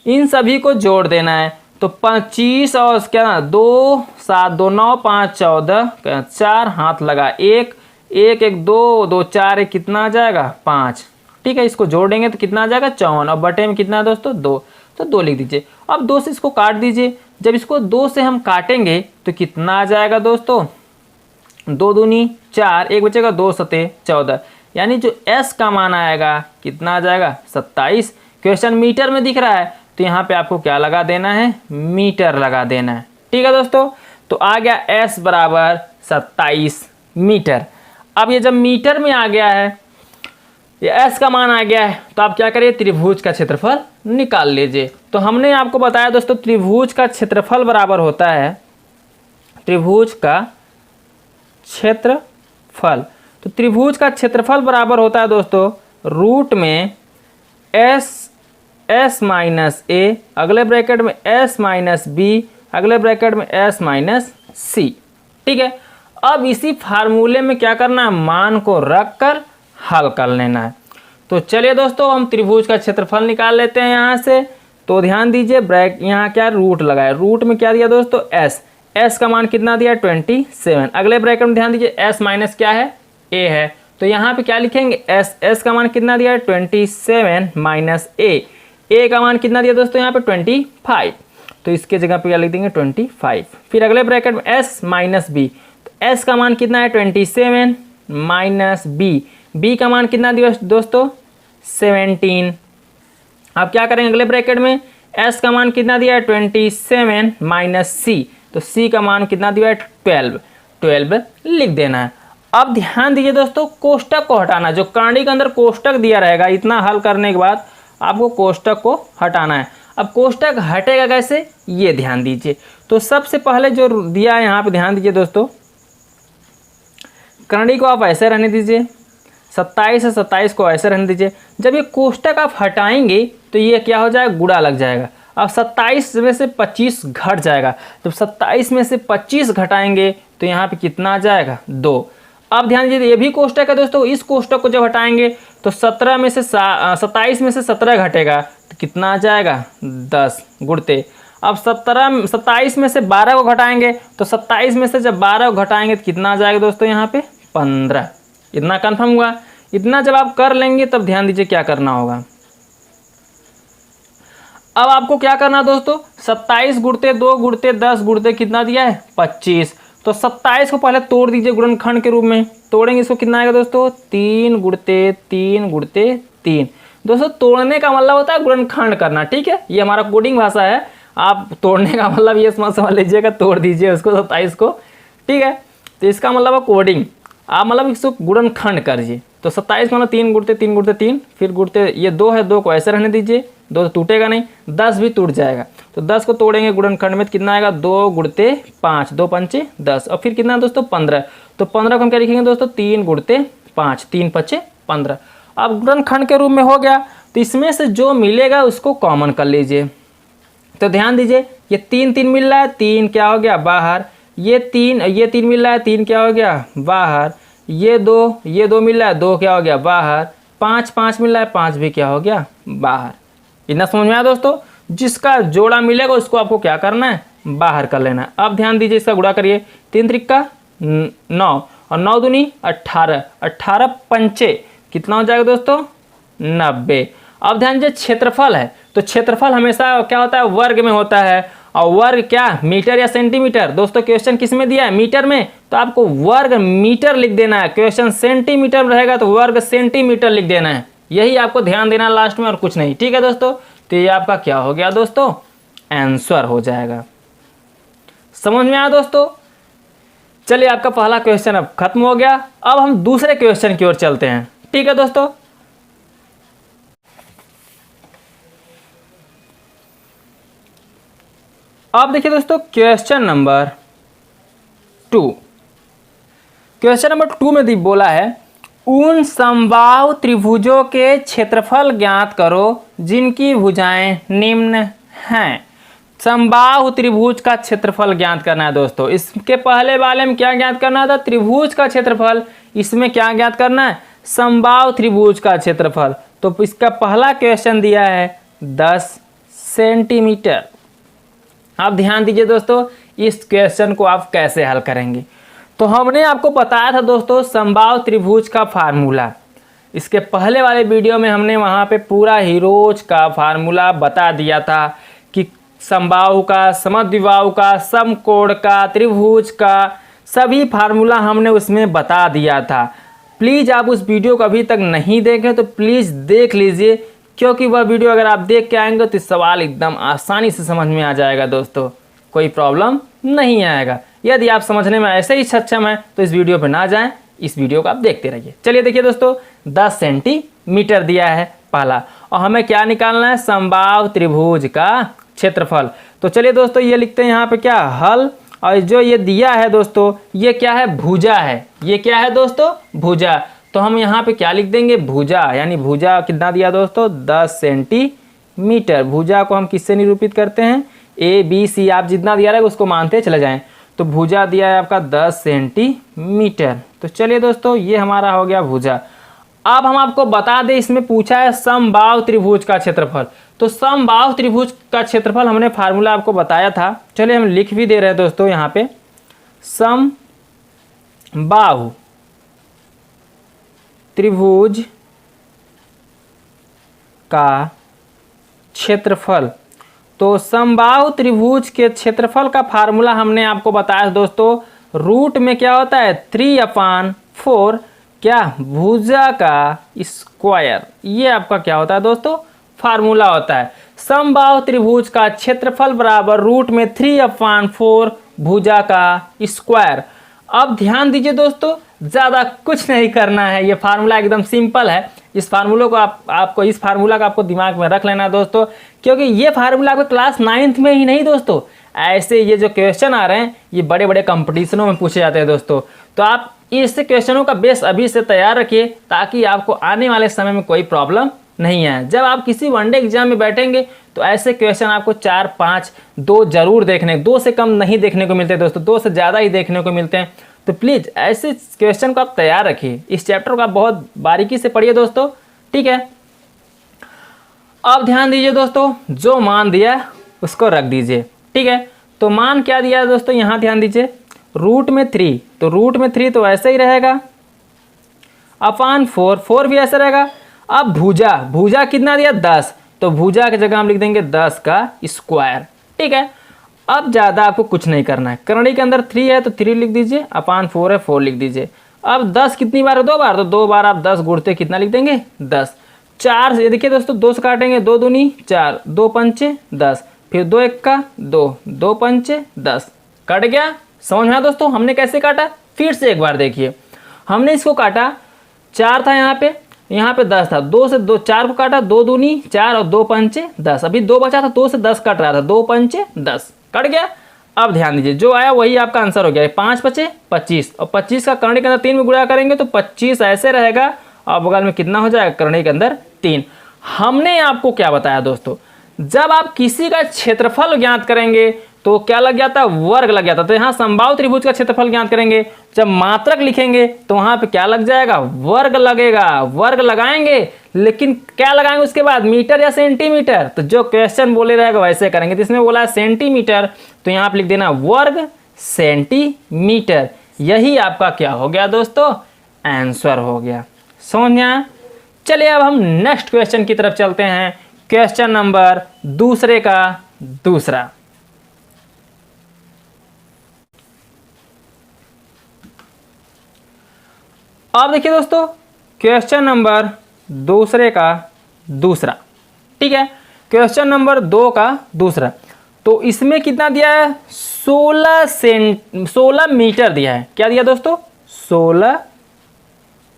इन सभी को जोड़ देना है। तो 25 और क्या 2 7 2 9 5 14 4 हाथ लगा 1 1 1 2 2 4 1 कितना आ जाएगा 5। ठीक है, इसको जोड़ेंगे तो कितना आ जाएगा 54 और बटे में कितना है दोस्तों 2, तो 2 लिख दीजिए। अब 2 से इसको काट दीजिए। जब इसको 2 से हम काटेंगे तो कितना आ जाएगा दोस्तों 2 दूनी 4, एक बचेगा 2 सते 14, यानी जो s का मान आएगा कितना आ जाएगा 27। क्वेश्चन मीटर में दिख रहा है तो यहाँ पे आपको क्या लगा देना है मीटर लगा देना है। ठीक है दोस्तों, तो आ गया s बराबर 27 मीटर। अब ये जब मीटर में आ गया है, ये s का मान आ गया है, तो आप क्या करिए त्रिभुज का क्षेत्रफल निकाल लीजिए। तो हमने आपको बताया दोस्तों त्रिभुज का क्षेत्रफल बराबर होता है त्रिभुज का क्षेत्रफल। तो त्रिभुज का क्षेत्रफल बराबर होता है दोस्तों रूट में s माइनस ए, अगले ब्रैकेट में s माइनस बी, अगले ब्रैकेट में s माइनस सी। ठीक है, अब इसी फार्मूले में क्या करना है मान को रख कर हल कर लेना है। तो चलिए दोस्तों हम त्रिभुज का क्षेत्रफल निकाल लेते हैं यहाँ से। तो ध्यान दीजिए यहाँ क्या रूट लगाए, रूट में क्या दिया दोस्तों s का मान कितना दिया 27। अगले ब्रैकेट में ध्यान दीजिए s माइनस क्या है a है, तो यहाँ पे क्या लिखेंगे s का मान कितना दिया 27 माइनस a का मान कितना दिया दोस्तों यहाँ पे 25, तो इसके जगह पे क्या लिख देंगे 25। फिर अगले ब्रैकेट में s माइनस बी, तो s का मान कितना है 27 माइनस b का मान कितना दिया दोस्तों 17। अब क्या करेंगे अगले ब्रैकेट में s का मान कितना दिया है 27 माइनस c, तो c का मान कितना दिया है 12 लिख देना है। अब ध्यान दीजिए दोस्तों कोष्टक को हटाना, जो करंडी के अंदर कोष्टक दिया रहेगा इतना हल करने के बाद आपको कोष्टक को हटाना है। अब कोष्टक हटेगा कैसे ये ध्यान दीजिए। तो सबसे पहले जो दिया है यहाँ पे ध्यान दीजिए दोस्तों, करंडी को आप ऐसे रहने दीजिए, 27 से 27 को ऐसे रहने दीजिए। जब ये कोष्टक आप हटाएंगे तो ये क्या हो जाएगा गुणा लग जाएगा। अब 27 में से 25 घट जाएगा, जब 27 में से 25 घटाएंगे तो यहाँ पे कितना आ जाएगा 2। अब ध्यान दीजिए ये भी कोष्टक है दोस्तों, इस कोष्टक को जब हटाएंगे तो 27 में से 17 घटेगा तो कितना आ जाएगा 10 गुणते। अब 27 में से 12 को घटाएंगे तो 27 में से जब 12 को घटाएंगे तो कितना आ जाएगा दोस्तों यहाँ पे 15। इतना कन्फर्म हुआ। इतना जब आप कर लेंगे तब ध्यान दीजिए क्या करना होगा। अब आपको क्या करना दोस्तों 27 गुणते 2 गुणते 10 गुणते कितना दिया है 25। तो 27 को पहले तोड़ दीजिए गुणनखंड के रूप में, तोड़ेंगे इसको कितना आएगा दोस्तों 3 गुणते 3 गुणते 3। दोस्तों तोड़ने का मतलब होता है गुणनखंड करना। ठीक है, ये हमारा कोडिंग भाषा है। आप तोड़ने का मतलब ये समझ लीजिएगा, तोड़ दीजिए उसको 27 को। ठीक है, तो इसका मतलब है कोडिंग, आप मतलब इसको गुणनखंड करिए। तो 27 मतलब 3 गुणते 3 गुणते 3, फिर गुणते ये 2 है 2 को ऐसे रहने दीजिए, 2 तो टूटेगा नहीं, 10 भी टूट जाएगा। तो 10 को तोड़ेंगे गुणनखंड में तो कितना आएगा 2 गुणते 5, 2 पंचे 10 और फिर कितना दोस्तों 15। तो 15 को हम क्या लिखेंगे दोस्तों 3 गुणते 5, 3 पचे 15। अब गुणनखंड के रूप में हो गया, तो इसमें से जो मिलेगा उसको कॉमन कर लीजिए। तो ध्यान दीजिए ये 3 3 मिल रहा है, 3 क्या हो गया बाहर, ये 3 मिल रहा है, 3 क्या हो गया बाहर, ये 2 मिल रहा है, 2 क्या हो गया बाहर, 5 मिल रहा है, 5 भी क्या हो गया बाहर। इतना समझ में आया दोस्तों। जिसका जोड़ा मिलेगा उसको आपको क्या करना है बाहर कर लेना है। अब ध्यान दीजिए इसका गुणा करिए, 3 त्रिका 9 और 9 दूनी 18, 18 पंचे कितना हो जाएगा दोस्तों 90। अब ध्यान दीजिए क्षेत्रफल है, तो क्षेत्रफल हमेशा क्या होता है वर्ग में होता है, और वर्ग क्या मीटर या सेंटीमीटर। दोस्तों क्वेश्चन किस में दिया है मीटर में, तो आपको वर्ग मीटर लिख देना है। क्वेश्चन सेंटीमीटर में रहेगा तो वर्ग सेंटीमीटर लिख देना है। यही आपको ध्यान देना लास्ट में और कुछ नहीं। ठीक है दोस्तों, तो ये आपका क्या हो गया दोस्तों आंसर हो जाएगा। समझ में आया दोस्तों। चलिए आपका पहला क्वेश्चन अब खत्म हो गया। अब हम दूसरे क्वेश्चन की ओर चलते हैं। ठीक है दोस्तों, अब देखिए दोस्तों क्वेश्चन नंबर 2। क्वेश्चन नंबर 2 में बोला है उन समबाहु त्रिभुजों के क्षेत्रफल ज्ञात करो जिनकी भुजाएं निम्न हैं। समबाहु त्रिभुज का क्षेत्रफल ज्ञात करना है दोस्तों। इसके पहले वाले में क्या ज्ञात करना था त्रिभुज का क्षेत्रफल, इसमें क्या ज्ञात करना है समबाहु त्रिभुज का क्षेत्रफल। तो इसका पहला क्वेश्चन दिया है 10 सेंटीमीटर। अब ध्यान दीजिए दोस्तों, इस क्वेश्चन को आप कैसे हल करेंगे। तो हमने आपको बताया था दोस्तों समबाहु त्रिभुज का फार्मूला। इसके पहले वाले वीडियो में हमने वहाँ पे पूरा हीरोज का फार्मूला बता दिया था कि समबाहु का, समद्विबाहु का, समकोण का, त्रिभुज का सभी फार्मूला हमने उसमें बता दिया था। प्लीज़ आप उस वीडियो को अभी तक नहीं देखें तो प्लीज़ देख लीजिए, क्योंकि वह वीडियो अगर आप देख के आएंगे तो सवाल एकदम आसानी से समझ में आ जाएगा दोस्तों, कोई प्रॉब्लम नहीं आएगा। यदि आप समझने में ऐसे ही सक्षम हैं तो इस वीडियो पर ना जाएं, इस वीडियो को आप देखते रहिए। चलिए देखिए दोस्तों, 10 सेंटीमीटर दिया है पहला, और हमें क्या निकालना है, समबाहु त्रिभुज का क्षेत्रफल। तो चलिए दोस्तों ये लिखते हैं यहाँ पे क्या, हल, और जो ये दिया है दोस्तों ये क्या है, भुजा है। ये क्या है दोस्तों, भुजा। तो हम यहाँ पे क्या लिख देंगे, भुजा, यानी भुजा कितना दिया दोस्तों, 10 सेंटीमीटर। भुजा को हम किससे निरूपित करते हैं, ए बी सी, आप जितना दिया रहेगा उसको मानते चले जाएं। तो भुजा दिया है आपका 10 सेंटीमीटर। तो चलिए दोस्तों ये हमारा हो गया भुजा। अब हम आपको बता दें, इसमें पूछा है समबाहु त्रिभुज का क्षेत्रफल। तो समबाहु त्रिभुज का क्षेत्रफल हमने फार्मूला आपको बताया था, चलिए हम लिख भी दे रहे हैं दोस्तों यहाँ पे, समबाहु त्रिभुज का क्षेत्रफल। तो समबाहु त्रिभुज के क्षेत्रफल का फार्मूला हमने आपको बताया दोस्तों, रूट में क्या होता है, 3/4 क्या, भुजा का स्क्वायर। ये आपका क्या होता है दोस्तों, फार्मूला होता है। समबाहु त्रिभुज का क्षेत्रफल बराबर रूट में 3/4 भुजा का स्क्वायर। अब ध्यान दीजिए दोस्तों, ज़्यादा कुछ नहीं करना है, ये फार्मूला एकदम सिंपल है। इस फार्मूले को आपको इस फार्मूला का आपको दिमाग में रख लेना दोस्तों, क्योंकि ये फार्मूला आपको क्लास 9th में ही नहीं दोस्तों, ऐसे ये जो क्वेश्चन आ रहे हैं ये बड़े बड़े कंपटीशनों में पूछे जाते हैं दोस्तों। तो आप इस क्वेश्चनों का बेस अभी से तैयार रखिए, ताकि आपको आने वाले समय में कोई प्रॉब्लम नहीं है। जब आप किसी वनडे एग्जाम में बैठेंगे तो ऐसे क्वेश्चन आपको 4, 5, 2 जरूर देखने, 2 से कम नहीं देखने को मिलते दोस्तों, 2 से ज़्यादा ही देखने को मिलते हैं। तो प्लीज़ ऐसे क्वेश्चन को आप तैयार रखिए, इस चैप्टर को आप बहुत बारीकी से पढ़िए दोस्तों, ठीक है। अब ध्यान दीजिए दोस्तों, जो मान दिया उसको रख दीजिए, ठीक है। तो मान क्या दिया है दोस्तों, यहाँ ध्यान दीजिए, रूट में 3, तो रूट में 3 तो ऐसे ही रहेगा, अपान 4 भी ऐसे रहेगा। अब भुजा, भुजा कितना दिया, 10, तो भुजा की जगह हम लिख देंगे 10 का स्क्वायर, ठीक है। अब ज़्यादा आपको कुछ नहीं करना है, करनी के अंदर 3 है तो 3 लिख दीजिए, अपान 4 है 4 लिख दीजिए। अब 10 कितनी बार है, 2 बार, तो 2 बार आप 10 गुणते कितना लिख देंगे, 10। 4 से देखिए दोस्तों, 2 से काटेंगे, 2 दूनी 4, 2 पंचे 10, फिर 2 एक्का 2, 2 पंचे 10, कट गया। समझ में आया दोस्तों हमने कैसे काटा, फिर से एक बार देखिए। हमने इसको काटा, 4 था यहाँ पे 10 था, 2 से 4 को काटा, 2 दूनी 4 और 2 पंचे 10, अभी 2 बचा था, 2 से 10 कट रहा था, 2 पंचे 10, कट गया। अब ध्यान दीजिए, जो आया वही आपका आंसर हो गया, 5 बचे 25, और 25 का करने के अंदर 3 में गुणा करेंगे तो 25 ऐसे रहेगा, और बगल में कितना हो जाएगा, करने के अंदर 3। हमने आपको क्या बताया दोस्तों, जब आप किसी का क्षेत्रफल ज्ञात करेंगे तो क्या लग जाता है, वर्ग लग जाता है। तो यहाँ समबाहु त्रिभुज का क्षेत्रफल ज्ञात करेंगे, जब मात्रक लिखेंगे तो वहाँ पे क्या लग जाएगा, वर्ग लगेगा, वर्ग लगाएंगे, लेकिन क्या लगाएंगे उसके बाद, मीटर या सेंटीमीटर। तो जो क्वेश्चन बोले रहेगा वैसे करेंगे। तो इसमें बोला है सेंटीमीटर, तो यहाँ पे लिख देना वर्ग सेंटीमीटर। यही आपका क्या हो गया दोस्तों, आंसर हो गया। समझ में आया। चलिए अब हम नेक्स्ट क्वेश्चन की तरफ चलते हैं, क्वेश्चन नंबर दूसरे का दूसरा। अब देखिए दोस्तों, क्वेश्चन नंबर दूसरे का दूसरा, ठीक है, क्वेश्चन नंबर 2 का दूसरा। तो इसमें कितना दिया है, 16 मीटर दिया है। क्या दिया दोस्तों, 16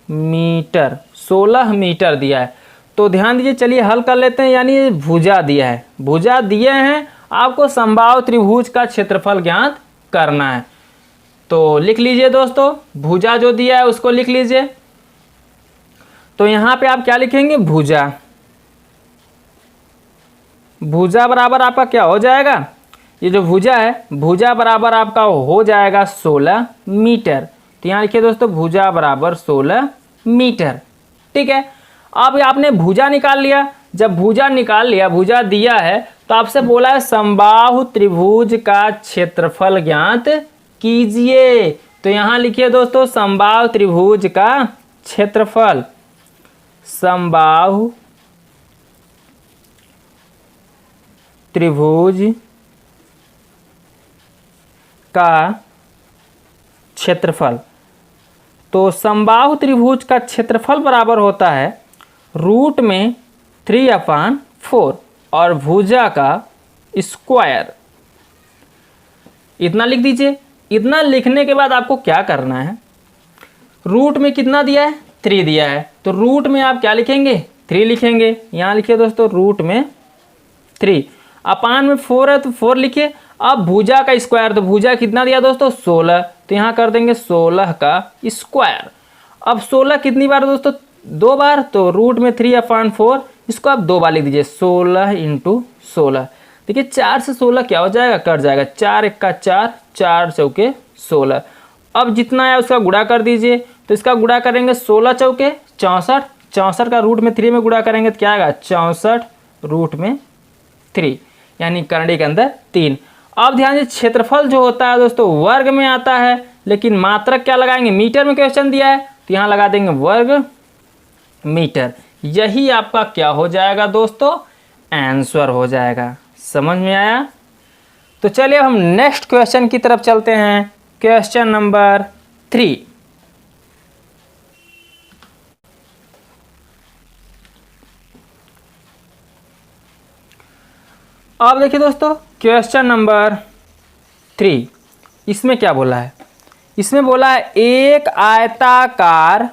मीटर, 16 मीटर दिया है। तो ध्यान दीजिए, चलिए हल कर लेते हैं। यानी भुजा दिया है, भुजा दिए हैं, आपको समबाहु त्रिभुज का क्षेत्रफल ज्ञात करना है। तो लिख लीजिए दोस्तों, भुजा जो दिया है उसको लिख लीजिए। तो यहाँ पे आप क्या लिखेंगे, भुजा, भुजा बराबर आपका क्या हो जाएगा, ये जो भुजा है, भुजा बराबर आपका हो जाएगा 16 मीटर। तो यहाँ लिखिए दोस्तों, भुजा बराबर 16 मीटर, ठीक है। अब आपने भुजा निकाल लिया, जब भुजा निकाल लिया, भुजा दिया है, तो तो आपसे बोला है समबाहु त्रिभुज का क्षेत्रफल ज्ञात कीजिए। तो यहां लिखिए दोस्तों समबाहु त्रिभुज का क्षेत्रफल, समबाहु त्रिभुज का क्षेत्रफल। तो समबाहु त्रिभुज का क्षेत्रफल बराबर होता है रूट में 3/4 और भुजा का स्क्वायर। इतना लिख दीजिए। इतना लिखने के बाद आपको क्या करना है, रूट में कितना दिया है 3 दिया है, तो रूट में आप क्या लिखेंगे 3 लिखेंगे। यहाँ लिखिए दोस्तों रूट में 3, अपान में 4 है तो 4 लिखिए। अब भुजा का स्क्वायर, तो भुजा कितना दिया दोस्तों 16, तो यहाँ कर देंगे 16 का स्क्वायर। अब 16 कितनी बार दोस्तों 2 बार, तो रूट में 3/4 इसको आप 2 बार लिख दीजिए, 16 × 16। देखिए 4 से 16 क्या हो जाएगा, कट जाएगा, 4 × 4, 4 चौके 16। अब जितना है उसका गुणा कर दीजिए, तो इसका गुणा करेंगे 16 चौके 64, 64 का रूट में 3 में गुणा करेंगे तो क्या आएगा 64 रूट में 3, यानी करंडी के अंदर 3। अब ध्यान दीजिए क्षेत्रफल जो होता है दोस्तों वर्ग में आता है, लेकिन मात्रक क्या लगाएंगे, मीटर में क्वेश्चन दिया है तो यहाँ लगा देंगे वर्ग मीटर। यही आपका क्या हो जाएगा दोस्तों, आंसर हो जाएगा। समझ में आया? तो चलिए अब हम नेक्स्ट क्वेश्चन की तरफ चलते हैं, क्वेश्चन नंबर 3। अब देखिए दोस्तों क्वेश्चन नंबर 3, इसमें क्या बोला है, इसमें बोला है एक आयताकार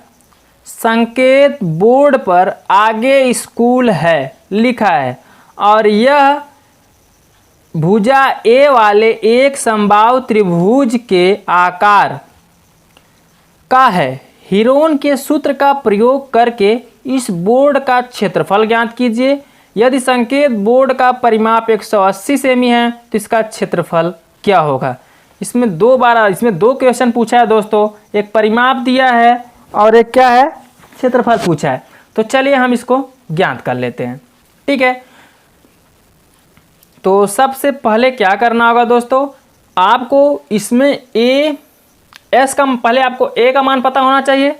संकेत बोर्ड पर आगे स्कूल है लिखा है और यह भुजा ए वाले एक समबाहु त्रिभुज के आकार का है। हीरोन के सूत्र का प्रयोग करके इस बोर्ड का क्षेत्रफल ज्ञात कीजिए। यदि संकेत बोर्ड का परिमाप 180 सेमी है तो इसका क्षेत्रफल क्या होगा। इसमें 2 क्वेश्चन पूछा है दोस्तों, एक परिमाप दिया है और एक क्या है क्षेत्रफल पूछा है। तो चलिए हम इसको ज्ञात कर लेते हैं, ठीक है। तो सबसे पहले क्या करना होगा दोस्तों, आपको इसमें एस का पहले आपको ए का मान पता होना चाहिए,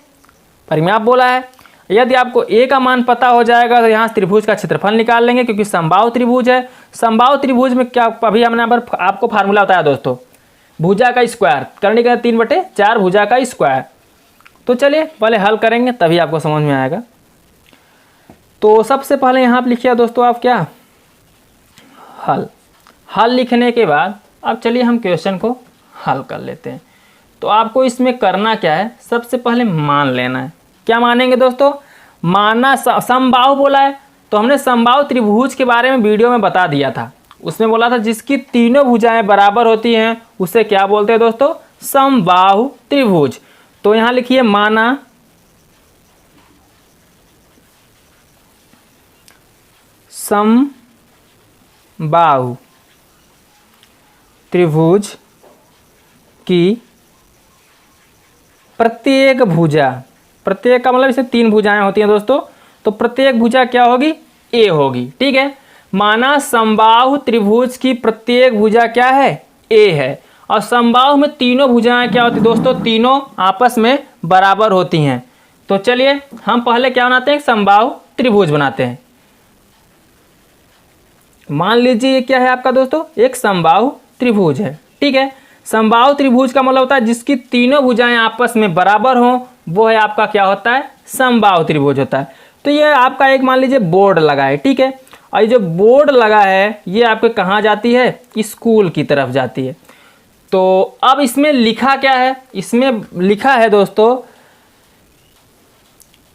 परिमाप बोला है। यदि आपको ए का मान पता हो जाएगा तो यहाँ त्रिभुज का क्षेत्रफल निकाल लेंगे, क्योंकि समबाहु त्रिभुज है। समबाहु त्रिभुज में क्या अभी हमने यहाँ पर आपको फार्मूला बताया दोस्तों, भुजा का स्क्वायर करने का 3/4 भुजा का स्क्वायर। तो चलिए पहले हल करेंगे तभी आपको समझ में आएगा। तो सबसे पहले यहाँ पर लिखिए दोस्तों आप क्या, हल लिखने के बाद अब चलिए हम क्वेश्चन को हल कर लेते हैं। तो आपको इसमें करना क्या है, सबसे पहले मान लेना है। क्या मानेंगे दोस्तों, माना समबाहु बोला है तो हमने समबाहु त्रिभुज के बारे में वीडियो में बता दिया था। उसमें बोला था जिसकी तीनों भुजाएं बराबर होती हैं उसे क्या बोलते हैं दोस्तों, समबाहु त्रिभुज। तो यहां लिखिए माना समबाहु त्रिभुज की प्रत्येक भुजा, प्रत्येक का मतलब इसमें 3 भुजाएं होती हैं दोस्तों, तो प्रत्येक भुजा क्या होगी, ए होगी, ठीक है। माना समबाहु त्रिभुज की प्रत्येक भुजा क्या है, ए है। और समबाहु में तीनों भुजाएं क्या होती दोस्तों, तीनों आपस में बराबर होती हैं। तो चलिए हम पहले क्या बनाते हैं, समबाहु त्रिभुज बनाते हैं। मान लीजिए ये क्या है आपका दोस्तों, एक समबाहु त्रिभुज है, ठीक है। समबाहु त्रिभुज का मतलब होता है जिसकी तीनों भुजाएं आपस में बराबर हों, वो है आपका क्या होता है, समबाहु त्रिभुज होता है। तो ये आपका एक मान लीजिए बोर्ड लगा है, ठीक है। और ये जो बोर्ड लगा है ये आपके कहाँ जाती है, स्कूल की तरफ जाती है। तो अब इसमें लिखा क्या है, इसमें लिखा है दोस्तों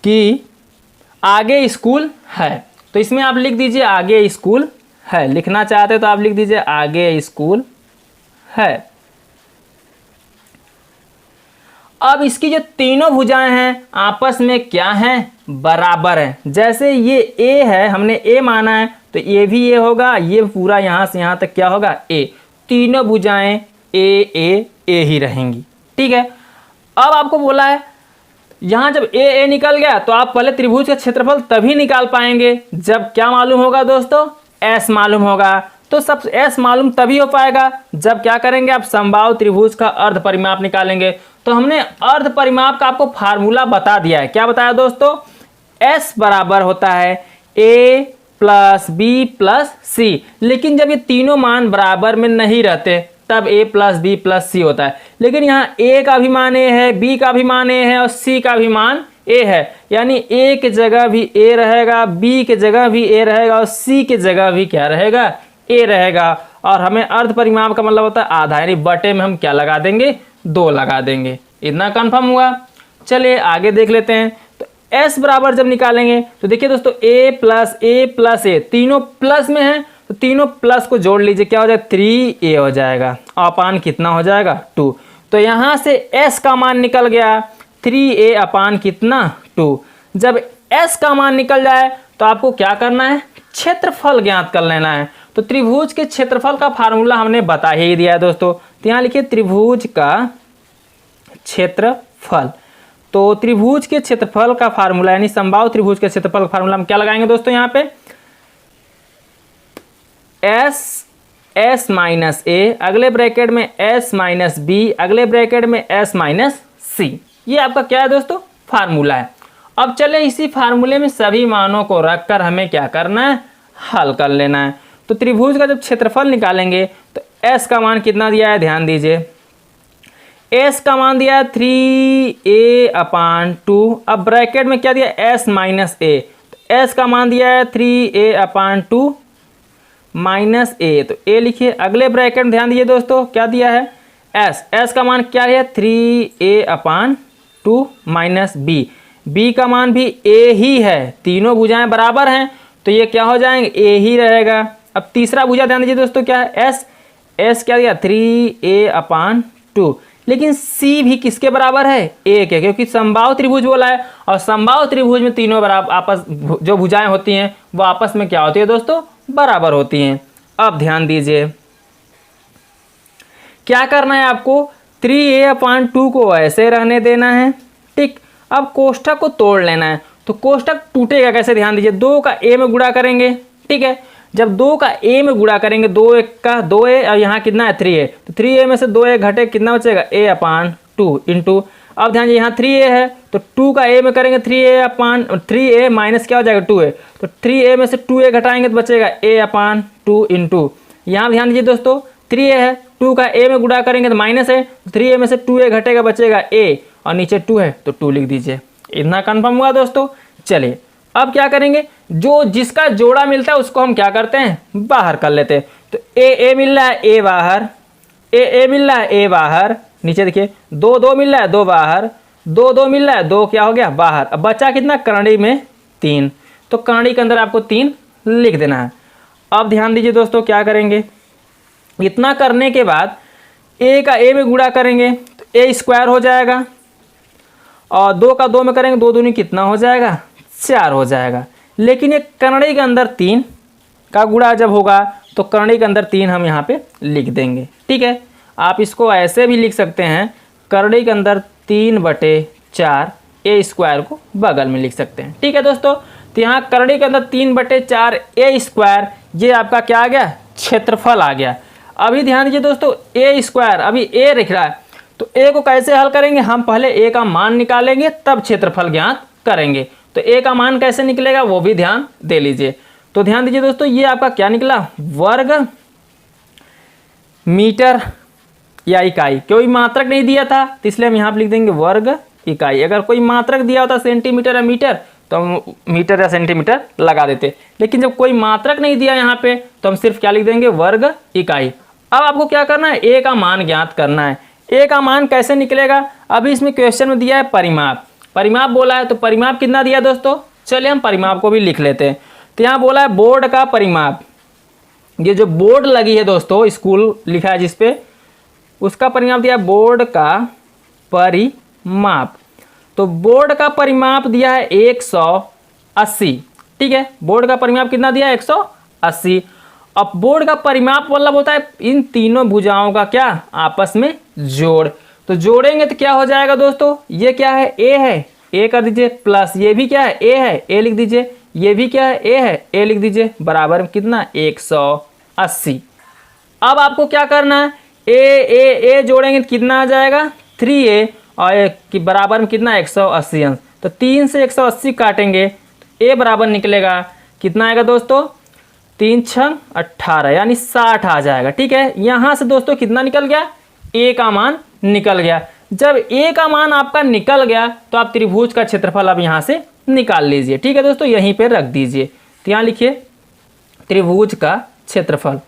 कि आगे स्कूल है। तो इसमें आप लिख दीजिए आगे स्कूल है, लिखना चाहते तो आप लिख दीजिए आगे स्कूल है। अब इसकी जो तीनों भुजाएं हैं आपस में क्या हैं, बराबर हैं। जैसे ये ए है, हमने ए माना है तो ये भी ए होगा, ये पूरा यहाँ से यहाँ तक क्या होगा, ए। तीनों भुजाएं ए ए ए ही रहेंगी, ठीक है। अब आपको बोला है यहाँ जब ए ए निकल गया तो आप पहले त्रिभुज का क्षेत्रफल तभी निकाल पाएंगे जब क्या मालूम होगा दोस्तों, एस मालूम होगा। तो सब एस मालूम तभी हो पाएगा जब क्या करेंगे, आप समबाहु त्रिभुज का अर्ध परिमाप निकालेंगे। तो हमने अर्ध परिमाप का आपको फार्मूला बता दिया है। क्या बताया दोस्तों, एस बराबर होता है ए प्लस बी प्लस सी। लेकिन जब ये तीनों मान बराबर में नहीं रहते तब ए प्लस बी प्लस सी होता है। लेकिन यहाँ ए का भी मान ए है, बी का भी मान ए है और सी का भी मान ए है, यानी ए की जगह भी ए रहेगा, बी की जगह भी ए रहेगा और सी की जगह भी क्या रहेगा, ए रहेगा। और हमें अर्ध परिमाप का मतलब होता है आधा, यानी बटे में हम क्या लगा देंगे, 2 लगा देंगे। इतना कंफर्म हुआ। चलिए आगे देख लेते हैं। तो एस बराबर जब निकालेंगे तो देखिए दोस्तों, ए प्लस ए तीनों प्लस में है, तो तीनों प्लस को जोड़ लीजिए, क्या हो जाएगा, 3a हो जाएगा। अपान कितना हो जाएगा, 2। तो यहाँ से s का मान निकल गया 3a अपान कितना, 2। जब s का मान निकल जाए तो आपको क्या करना है, क्षेत्रफल ज्ञात कर लेना है। तो त्रिभुज के क्षेत्रफल का फार्मूला हमने बता ही दिया है दोस्तों। तो यहाँ लिखिए त्रिभुज का क्षेत्रफल। तो त्रिभुज के क्षेत्रफल का फार्मूला यानी समबाहु त्रिभुज के क्षेत्रफल का फार्मूला हम क्या लगाएंगे दोस्तों, यहाँ पे एस माइनस ए, अगले ब्रैकेट में एस माइनस बी, अगले ब्रैकेट में एस माइनस सी। ये आपका क्या है दोस्तों, फार्मूला है। अब चले इसी फार्मूले में सभी मानों को रखकर हमें क्या करना है, हल कर लेना है। तो त्रिभुज का जब क्षेत्रफल निकालेंगे तो एस का मान कितना दिया है, ध्यान दीजिए, एस का मान दिया है 3a अपान 2। अब ब्रैकेट में क्या दिया, एस माइनस ए, तो एस का मान दिया है 3a अपान 2 माइनस ए, तो ए लिखिए। अगले ब्रैकेट में ध्यान दीजिए दोस्तों, क्या दिया है, एस का मान क्या है, 3a अपान 2 माइनस बी, बी का मान भी ए ही है, तीनों भुजाएं बराबर हैं तो ये क्या हो जाएंगे, ए ही रहेगा। अब तीसरा भुजा ध्यान दीजिए दोस्तों, क्या है, एस क्या दिया, 3a अपान 2। लेकिन सी भी किसके बराबर है, ए के, क्योंकि समबाहु त्रिभुज बोला है और समबाहु त्रिभुज में तीनों बराबर आपस जो भुजाएं होती हैं वो आपस में क्या होती है दोस्तों, बराबर होती हैं। अब ध्यान दीजिए क्या करना है आपको, 3a अपान 2 को ऐसे रहने देना है, ठीक। अब कोष्ठक को तोड़ लेना है। तो कोष्ठक टूटेगा कैसे, ध्यान दीजिए, 2 का a में गुणा करेंगे, ठीक है। जब 2 का a में गुणा करेंगे, 2 एक का 2a और यहाँ कितना है 3a, तो 3a में से 2a घटे कितना बचेगा, a अपान 2 इंटू, अब ध्यान दीजिए यहाँ 3a है तो 2 का a में करेंगे 3a अपान 3a माइनस क्या हो जाएगा 2a, तो 3a में से 2a घटाएंगे तो बचेगा a अपान 2 इंटू, यहाँ ध्यान दीजिए दोस्तों 3a है, 2 का a में गुणा करेंगे तो माइनस है, 3a में से 2a घटेगा बचेगा a और नीचे 2 है तो 2 लिख दीजिए। इतना कन्फर्म हुआ दोस्तों। चलिए अब क्या करेंगे, जो जिसका जोड़ा मिलता है उसको हम क्या करते हैं, बाहर कर लेते हैं। तो ए मिल रहा है, ए बाहर, ए मिल रहा है, ए बाहर, नीचे देखिए 2 मिल रहा है, 2 बाहर, 2 मिल रहा है, 2 क्या हो गया बाहर। अब बचा कितना, करणी में 3, तो करणी के अंदर आपको 3 लिख देना है। अब ध्यान दीजिए दोस्तों क्या करेंगे, इतना करने के बाद ए का ए में गुणा करेंगे तो ए स्क्वायर हो जाएगा और 2 का 2 में करेंगे, 2 दूनी कितना हो जाएगा, 4 हो जाएगा। लेकिन ये करणी के अंदर 3 का गुणा जब होगा तो करणी के अंदर 3 हम यहाँ पे लिख देंगे, ठीक है। आप इसको ऐसे भी लिख सकते हैं, करणी के अंदर 3/4 ए स्क्वायर को बगल में लिख सकते हैं, ठीक है दोस्तों। तो यहाँ करणी के अंदर 3/4 ए स्क्वायर, ये आपका क्या आ गया, क्षेत्रफल आ गया। अभी ध्यान दीजिए दोस्तों, ए स्क्वायर अभी ए लिख रहा है तो ए को कैसे हल करेंगे, हम पहले ए का मान निकालेंगे तब क्षेत्रफल ज्ञात करेंगे। तो ए का मान कैसे निकलेगा वो भी ध्यान दे लीजिए। तो ध्यान दीजिए दोस्तों, ये आपका क्या निकला, वर्ग मीटर या इकाई। कोई मात्रक नहीं दिया था तो इसलिए हम यहाँ पर लिख देंगे वर्ग इकाई। अगर कोई मात्रक दिया होता सेंटीमीटर या मीटर तो हम मीटर या सेंटीमीटर लगा देते, लेकिन जब कोई मात्रक नहीं दिया यहाँ पे तो हम सिर्फ क्या लिख देंगे, वर्ग इकाई। अब आपको क्या करना है, ए का मान ज्ञात करना है। ए का मान कैसे निकलेगा, अभी इसमें क्वेश्चन में दिया है परिमाप, परिमाप बोला है तो परिमाप कितना दिया दोस्तों, चलिए हम परिमाप को भी लिख लेते हैं। तो यहाँ बोला है बोर्ड का परिमाप, ये जो बोर्ड लगी है दोस्तों, स्कूल लिखा है जिसपे, उसका परिमाप दिया है बोर्ड का परिमाप। तो बोर्ड का परिमाप दिया है 180, ठीक है। बोर्ड का परिमाप कितना दिया है, 180। अब बोर्ड का परिमाप मतलब होता है इन तीनों भुजाओं का क्या, आपस में जोड़। तो जोड़ेंगे तो क्या हो जाएगा दोस्तों, ये क्या है, ए है, ए कर दीजिए, प्लस ये भी क्या है, ए है, ए लिख दीजिए, ये भी क्या है, ए है, ए लिख दीजिए, बराबर में कितना, 80। अब आपको क्या करना है, ए जोड़ेंगे तो कितना आ जाएगा 3a और ए की बराबर में कितना 180 अंश। तो 3 से 180 काटेंगे तो ए बराबर निकलेगा कितना आएगा दोस्तों 3 छंग 18 यानी 60 आ जाएगा। ठीक है, यहाँ से दोस्तों कितना निकल गया, ए का मान निकल गया। जब ए का मान आपका निकल गया तो आप त्रिभुज का क्षेत्रफल अब यहाँ से निकाल लीजिए। ठीक है दोस्तों, यहीं पे रख दीजिए। तो यहाँ लिखिए त्रिभुज का क्षेत्रफल,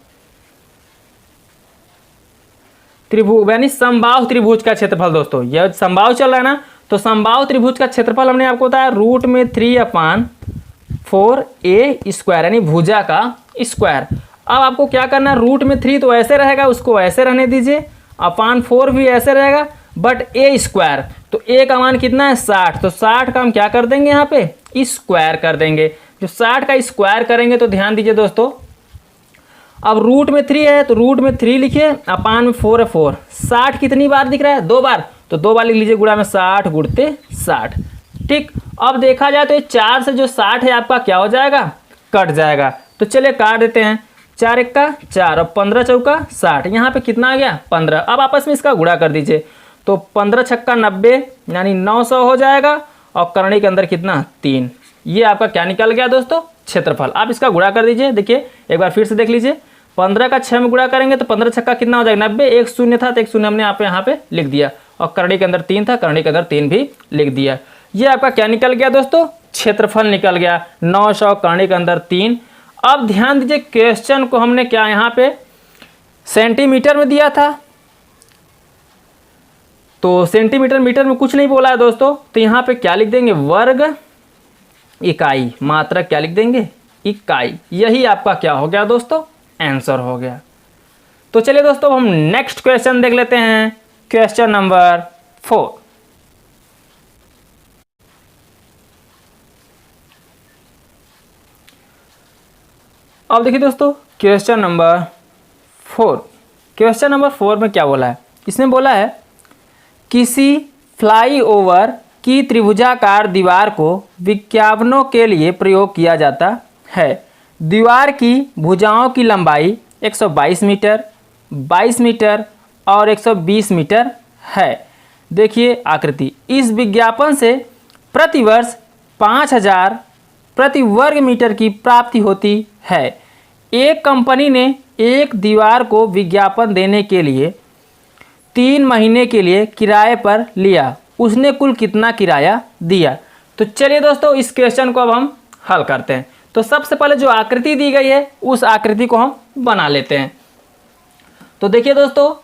त्रिभुज यानी समबाहु त्रिभुज का क्षेत्रफल। दोस्तों यह समबाहु चल रहा है ना, तो समबाहु त्रिभुज का क्षेत्रफल हमने आपको बताया √3/4a² यानी भुजा का स्क्वायर। अब आपको क्या करना है, √3 तो ऐसे रहेगा, उसको ऐसे रहने दीजिए, /4 भी ऐसे रहेगा, बट a², तो a का मान कितना है 60, तो 60 का हम क्या कर देंगे यहाँ पे स्क्वायर कर देंगे। जो 60 का स्क्वायर करेंगे तो ध्यान दीजिए दोस्तों, अब √3 है तो √3 लिखिए, /4 है 4, 60 कितनी बार दिख रहा है 2 बार, तो 2 बार लिख लीजिए, गुणा में 60 गुणते 60। ठीक, अब देखा जाए तो ये 4 से जो 60 है आपका क्या हो जाएगा, कट जाएगा। तो चलिए काट देते हैं, 4 1 4 और 15 चौका 60, यहाँ पे कितना आ गया 15। अब आपस में इसका गुणा कर दीजिए, तो 15 छक्का 90 यानी 900 हो जाएगा, और करणी के अंदर कितना 3। ये आपका क्या निकल गया दोस्तों क्षेत्रफल। आप इसका गुणा कर दीजिए, देखिए एक बार फिर से देख लीजिए, 15 का 6 में गुणा करेंगे तो 15 छक्का कितना हो जाएगा 90, एक शून्य था तो एक शून्य हमने यहाँ पे लिख दिया, और करणी के अंदर 3 था, करणी के अंदर 3 भी लिख दिया। ये आपका क्या निकल गया दोस्तों, क्षेत्रफल निकल गया 900, करणी के अंदर 3। अब ध्यान दीजिए क्वेश्चन को हमने क्या यहाँ पे सेंटीमीटर में दिया था, तो सेंटीमीटर मीटर में कुछ नहीं बोला है दोस्तों, तो यहाँ पे क्या लिख देंगे वर्ग इकाई, मात्रक क्या लिख देंगे इकाई। यही आपका क्या हो गया दोस्तों आंसर हो गया। तो चलिए दोस्तों हम नेक्स्ट क्वेश्चन देख लेते हैं, क्वेश्चन नंबर 4। अब देखिए दोस्तों क्वेश्चन नंबर 4, क्वेश्चन नंबर 4 में क्या बोला है, इसने बोला है किसी फ्लाईओवर की त्रिभुजाकार दीवार को विज्ञापनों के लिए प्रयोग किया जाता है। दीवार की भुजाओं की लंबाई 122 मीटर, 22 मीटर और 120 मीटर है। देखिए आकृति, इस विज्ञापन से प्रतिवर्ष 5000 प्रति वर्ग मीटर की प्राप्ति होती है। एक कंपनी ने एक दीवार को विज्ञापन देने के लिए 3 महीने के लिए किराए पर लिया, उसने कुल कितना किराया दिया। तो चलिए दोस्तों इस क्वेश्चन को अब हम हल करते हैं। तो सबसे पहले जो आकृति दी गई है उस आकृति को हम बना लेते हैं। तो देखिए दोस्तों,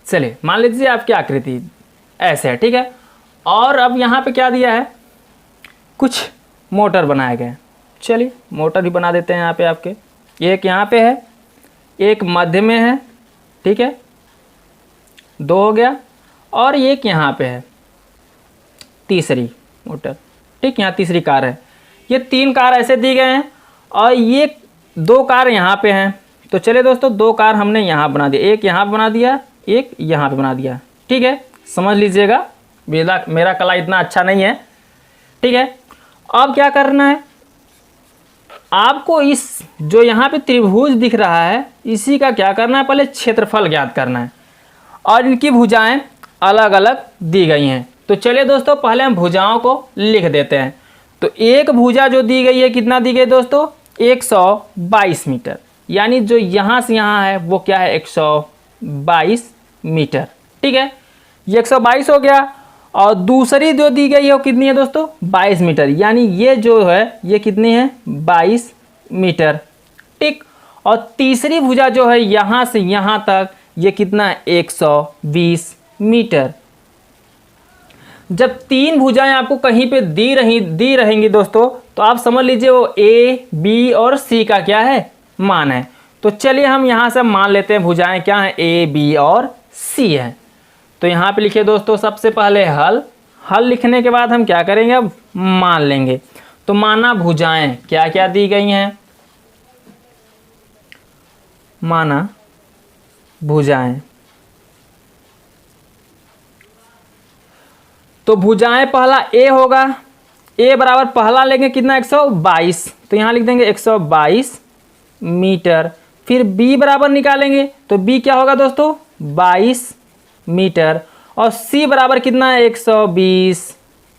चलिए मान लीजिए आपकी आकृति ऐसे है, ठीक है, और अब यहाँ पे क्या दिया है, कुछ मोटर बनाए गए। चलिए मोटर भी बना देते हैं यहाँ पे आपके, एक यहाँ पे है, एक मध्य में है, ठीक है, 2 हो गया, और एक यहाँ पे है तीसरी मोटर, ठीक, यहाँ तीसरी कार है। ये 3 कार ऐसे दी गए हैं और ये 2 कार यहाँ पे हैं। तो चलिए दोस्तों 2 कार हमने यहाँ बना दिया, एक यहाँ बना दिया, एक यहाँ पे बना दिया, ठीक है, समझ लीजिएगा, मेरा कला इतना अच्छा नहीं है, ठीक है। अब क्या करना है आपको, इस जो यहाँ पे त्रिभुज दिख रहा है इसी का क्या करना है, पहले क्षेत्रफल ज्ञात करना है, और इनकी भुजाएं अलग अलग दी गई हैं। तो चलिए दोस्तों पहले हम भुजाओं को लिख देते हैं। तो एक भुजा जो दी गई है कितना दी गई दोस्तों 122 मीटर, यानी जो यहाँ से यहाँ है वो क्या है 122 मीटर, ठीक है, ये 122 हो गया। और दूसरी जो दी गई है वो कितनी है दोस्तों 22 मीटर, यानी ये जो है ये कितनी है 22 मीटर, ठीक। और तीसरी भुजा जो है यहाँ से यहाँ तक ये कितना है 120 मीटर। जब 3 भुजाएं आपको कहीं पे दी रहेंगी दोस्तों, तो आप समझ लीजिए वो ए बी और सी का क्या है मान है। तो चलिए हम यहाँ से मान लेते हैं भुजाएं क्या हैं ए बी और सी है। तो यहाँ पे लिखिए दोस्तों सबसे पहले हल। हल लिखने के बाद हम क्या करेंगे, अब मान लेंगे। तो माना भुजाएं क्या क्या दी गई हैं, माना भुजाएं। तो भुजाएं पहला ए होगा, ए बराबर पहला लेंगे कितना 122, तो यहाँ लिख देंगे 122 मीटर। फिर बी बराबर निकालेंगे तो बी क्या होगा दोस्तों 22 मीटर, और सी बराबर कितना है 120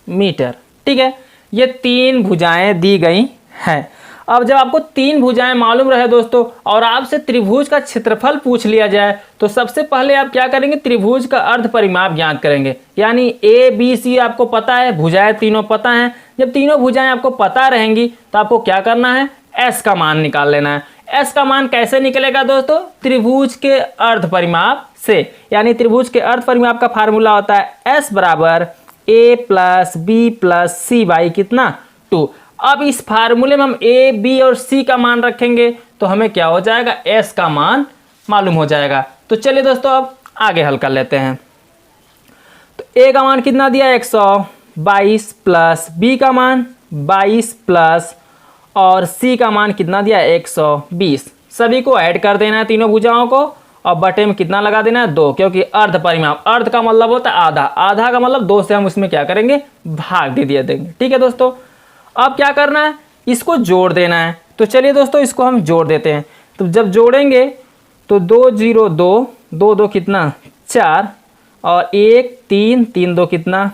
मीटर। ठीक है, ये तीन भुजाएं दी गई हैं। अब जब आपको तीन भुजाएं मालूम रहे दोस्तों और आपसे त्रिभुज का क्षेत्रफल पूछ लिया जाए तो सबसे पहले आप क्या करेंगे, त्रिभुज का अर्ध परिमाप ज्ञात करेंगे। यानी ए बी सी आपको पता है, भुजाएं तीनों पता हैं। जब तीनों भुजाएं आपको पता रहेंगी तो आपको क्या करना है, एस का मान निकाल लेना है। एस का मान कैसे निकलेगा दोस्तों, त्रिभुज के अर्ध परिमाप से। यानी त्रिभुज के अर्ध परिमाप का फार्मूला होता है एस बराबर A plus B plus C by कितना 2। अब इस फार्मूले में हम ए बी और सी का मान रखेंगे तो हमें क्या हो जाएगा, एस का मान मालूम हो जाएगा। तो चलिए दोस्तों अब आगे हल कर लेते हैं। तो ए का मान कितना दिया 122 प्लस बी का मान 22 प्लस और सी का मान कितना दिया 120। सभी को ऐड कर देना है तीनों भुजाओं को और बटे में कितना लगा देना है 2, क्योंकि अर्ध परिमाप, अर्ध का मतलब होता है आधा, आधा का मतलब 2 से हम उसमें क्या करेंगे भाग दे दिया देंगे। ठीक है दोस्तों, अब क्या करना है, इसको जोड़ देना है। तो चलिए दोस्तों इसको हम जोड़ देते हैं। तो जब जोड़ेंगे तो 2 0 2 2 2 कितना 4 और 1 3 3 2 कितना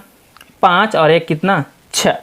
5 और 1 कितना 6।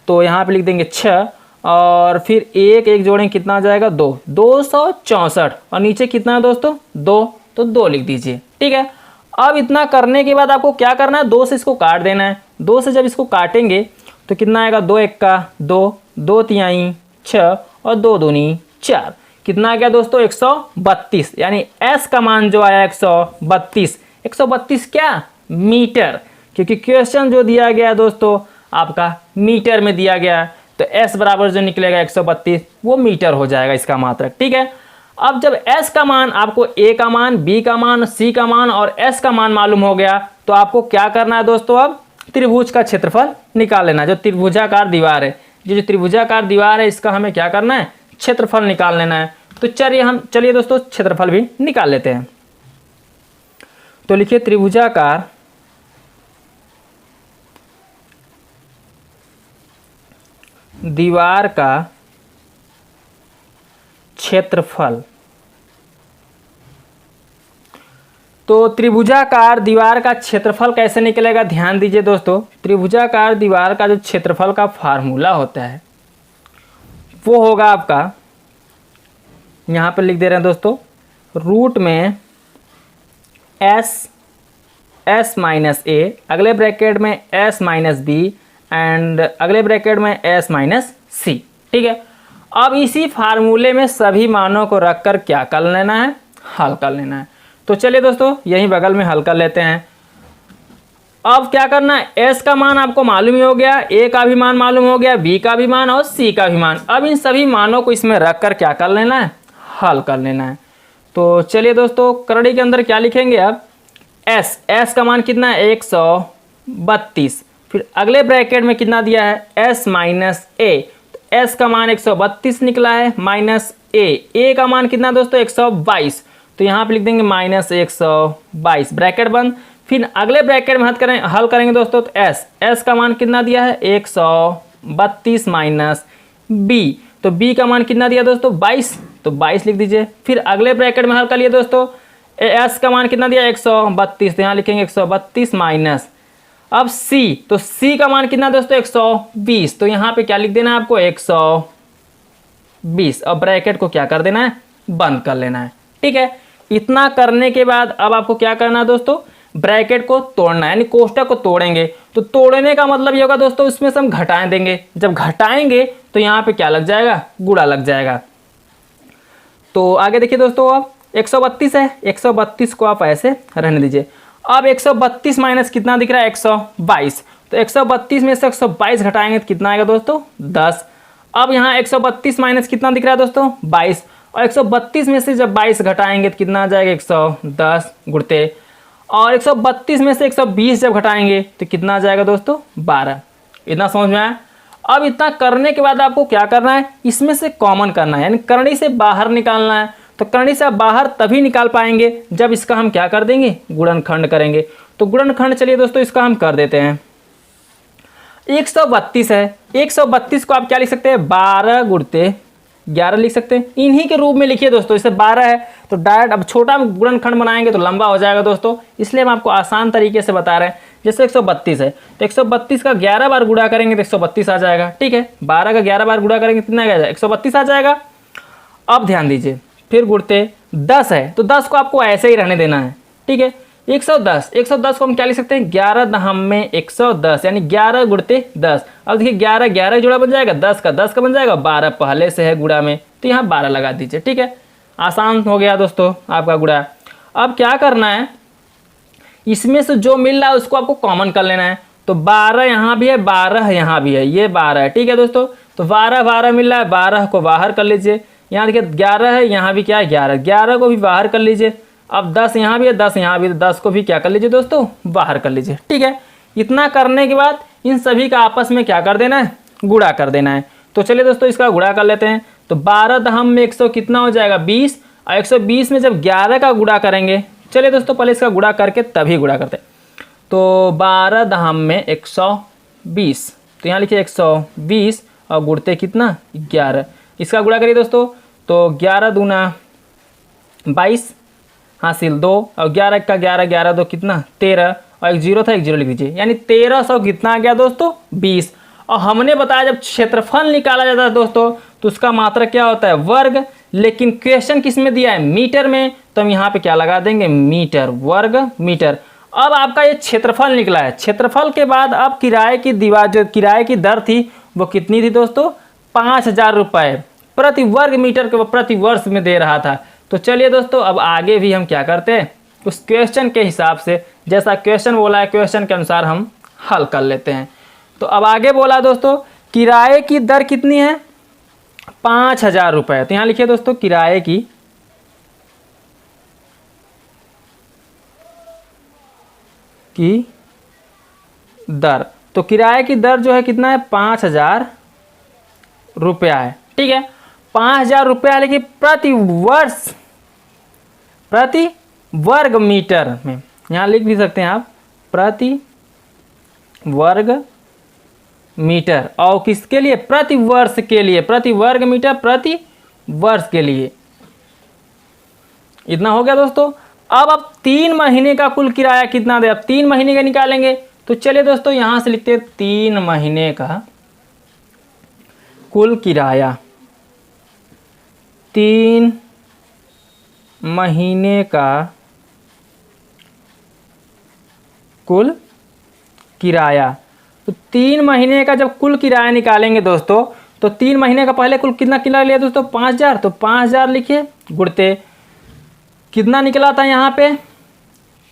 तो यहाँ पे लिख देंगे 6 और फिर 1 1 जोड़ेंगे कितना आ जाएगा 2, 264 और नीचे कितना है दोस्तों 2, तो 2 लिख दीजिए। ठीक है, अब इतना करने के बाद आपको क्या करना है, 2 से इसको काट देना है। 2 से जब इसको काटेंगे तो कितना आएगा 2 1 का 2, 2 3 6 और 2 दूनी 4, कितना आ गया दोस्तों 132। यानी एस का मान जो आया 132, 132 क्या मीटर, क्योंकि क्वेश्चन जो दिया गया है दोस्तों आपका मीटर में दिया गया है। तो s बराबर जो निकलेगा 132 वो मीटर हो जाएगा इसका मात्रक। ठीक है, अब जब s का मान आपको a का मान b का मान c का मान और s का मान मालूम हो गया तो आपको क्या करना है दोस्तों, अब त्रिभुज का क्षेत्रफल निकाल लेना है। जो त्रिभुजाकार दीवार है, जो त्रिभुजाकार दीवार है इसका हमें क्या करना है, क्षेत्रफल निकाल लेना है। तो चलिए दोस्तों क्षेत्रफल भी निकाल लेते हैं। तो लिखिए त्रिभुजाकार दीवार का क्षेत्रफल। तो त्रिभुजाकार दीवार का क्षेत्रफल कैसे निकलेगा, ध्यान दीजिए दोस्तों। त्रिभुजाकार दीवार का जो क्षेत्रफल का फार्मूला होता है वो होगा आपका, यहाँ पर लिख दे रहे हैं दोस्तों, रूट में एस माइनस ए, अगले ब्रैकेट में एस माइनस बी एंड अगले ब्रैकेट में एस माइनस सी। ठीक है, अब इसी फार्मूले में सभी मानों को रखकर क्या कर लेना है, हल कर लेना है। तो चलिए दोस्तों यहीं बगल में हल कर लेते हैं। अब क्या करना है, एस का मान आपको मालूम ही हो गया, ए का भी मान मालूम हो गया, बी का भी मान और सी का भी मान। अब इन सभी मानों को इसमें रखकर क्या कर लेना है, हल कर लेना है। तो चलिए दोस्तों करड़ी के अंदर क्या लिखेंगे, अब एस का मान कितना है 132, फिर अगले ब्रैकेट में कितना दिया है s माइनस ए, तो s का मान 132 निकला है माइनस ए का मान कितना दोस्तों 122, तो यहाँ पे लिख देंगे माइनस 122 ब्रैकेट बंद। फिर अगले ब्रैकेट में हल करेंगे दोस्तों, तो s का मान कितना दिया है 132 माइनस b, तो b का मान कितना दिया दोस्तों 22, तो 22 लिख दीजिए। फिर अगले ब्रैकेट में हल कर लिए दोस्तों, s का मान कितना दिया 132, तो यहाँ लिखेंगे 132 माइनस, अब c, तो c का मान कितना दोस्तों 120, तो यहाँ पे क्या लिख देना है आपको 120 और ब्रैकेट को क्या कर देना है, बंद कर लेना है। ठीक है, इतना करने के बाद अब आपको क्या करना है दोस्तों, ब्रैकेट को तोड़ना है, यानी कोष्टक को तोड़ेंगे। तो तोड़ने का मतलब ये होगा दोस्तों इसमें से हम घटाएं देंगे, जब घटाएंगे तो यहाँ पे क्या लग जाएगा, गुणा लग जाएगा। तो आगे देखिए दोस्तों, अब 132 है, 132 को आप ऐसे रहने दीजिए। अब 132 माइनस कितना दिख रहा है 122, तो 132 में से 122 घटाएंगे तो कितना आएगा दोस्तों 10। अब यहाँ 132 माइनस कितना दिख रहा है दोस्तों 22, और 132 में से जब 22 घटाएंगे तो कितना आ जाएगा 110 गुणते। और 132 में से 120 जब घटाएंगे तो कितना आ जाएगा दोस्तों 12। इतना समझ में आया। अब इतना करने के बाद आपको क्या करना है, इसमें से कॉमन करना है, यानी करनी से बाहर निकालना है। तो करनी से आप बाहर तभी निकाल पाएंगे जब इसका हम क्या कर देंगे, गुणनखंड करेंगे। तो गुणनखंड चलिए दोस्तों इसका हम कर देते हैं। 132 है, 132 को आप क्या लिख सकते हैं, 12 गुणते 11 लिख सकते हैं। इन्हीं के रूप में लिखिए दोस्तों, इससे 12 है तो डायरेक्ट, अब छोटा गुणनखंड बनाएंगे तो लंबा हो जाएगा दोस्तों, इसलिए हम आपको आसान तरीके से बता रहे हैं। जैसे 132 है तो 132 का 11 बार गुणा करेंगे तो 132 आ जाएगा, ठीक है। 12 का 11 बार गुणा करेंगे कितना आ जाएगा, 132 आ जाएगा। अब ध्यान दीजिए, फिर गुणते 10 है तो 10 को आपको ऐसे ही रहने देना है, ठीक है। 110 को हम क्या लिख सकते हैं, 11 दहम में 110, यानी 11 गुणते 10। अब देखिए 11 11 जुड़ा बन जाएगा, 10 का बन जाएगा, 12 पहले से है गुणा में तो यहाँ 12 लगा दीजिए, ठीक है। आसान हो गया दोस्तों आपका गुणा। अब क्या करना है, इसमें से जो मिल रहा है उसको आपको कॉमन कर लेना है। तो 12 यहाँ भी है, 12 यहाँ भी है, ये 12 है, ठीक है दोस्तों। तो 12 12 मिल रहा है, 12 को बाहर कर लीजिए। यहाँ देखिए 11 है, यहाँ भी क्या है 11, 11 को भी बाहर कर लीजिए। अब 10 यहाँ भी है, 10 यहाँ भी है, 10 को भी क्या कर लीजिए दोस्तों, बाहर कर लीजिए, ठीक है। इतना करने के बाद इन सभी का आपस में क्या कर देना है, गुणा कर देना है। तो चलिए दोस्तों इसका गुणा कर लेते हैं। तो 12 दहम में 100 कितना हो जाएगा 20, और 120 में जब 11 का गुणा करेंगे, चलिए दोस्तों पहले इसका गुणा करके तभी गुणा करते हैं। तो 12 दहम में 120, तो यहाँ लिखिए 120 और गुणते कितना 11, इसका गुणा करिए दोस्तों। तो 11 दूना 22 हासिल 2, और 11 का 11, 11 दो कितना 13, और एक जीरो था, एक जीरो लिख दीजिए, यानी 1300 कितना आ गया दोस्तों 20। और हमने बताया जब क्षेत्रफल निकाला जाता है दोस्तों तो उसका मात्रक क्या होता है, वर्ग। लेकिन क्वेश्चन किस में दिया है, मीटर में, तो हम यहाँ पे क्या लगा देंगे, मीटर, वर्ग मीटर। अब आपका ये क्षेत्रफल निकला है। क्षेत्रफल के बाद अब किराए की दीवार, जो किराए की दर थी वो कितनी थी दोस्तों, 5000 रुपये प्रति वर्ग मीटर के प्रति वर्ष में दे रहा था। तो चलिए दोस्तों अब आगे भी हम क्या करते हैं, उस क्वेश्चन के हिसाब से, जैसा क्वेश्चन बोला है क्वेश्चन के अनुसार हम हल कर लेते हैं। तो अब आगे बोला दोस्तों किराए की दर कितनी है, 5000 रुपये। तो यहाँ लिखिए दोस्तों किराए की दर। तो किराए की दर जो है कितना है, 5000 रुपया है, ठीक है। 5000 रुपया लेकिन प्रति वर्ष, प्रति वर्ग मीटर में, यहाँ लिख भी सकते हैं आप प्रति वर्ग मीटर। और किसके लिए, प्रति वर्ष के लिए, प्रति वर्ग मीटर प्रति वर्ष के लिए। इतना हो गया दोस्तों। अब 3 महीने का कुल किराया कितना दे, अब 3 महीने का निकालेंगे। तो चलिए दोस्तों यहां से लिखते हैं 3 महीने का कुल किराया, 3 महीने का कुल किराया। तो 3 महीने का जब कुल किराया निकालेंगे दोस्तों, तो 3 महीने का पहले कुल कितना किराया लिया दोस्तों, 5000। तो 5000 लिखिए, गुणते कितना निकला था यहाँ पे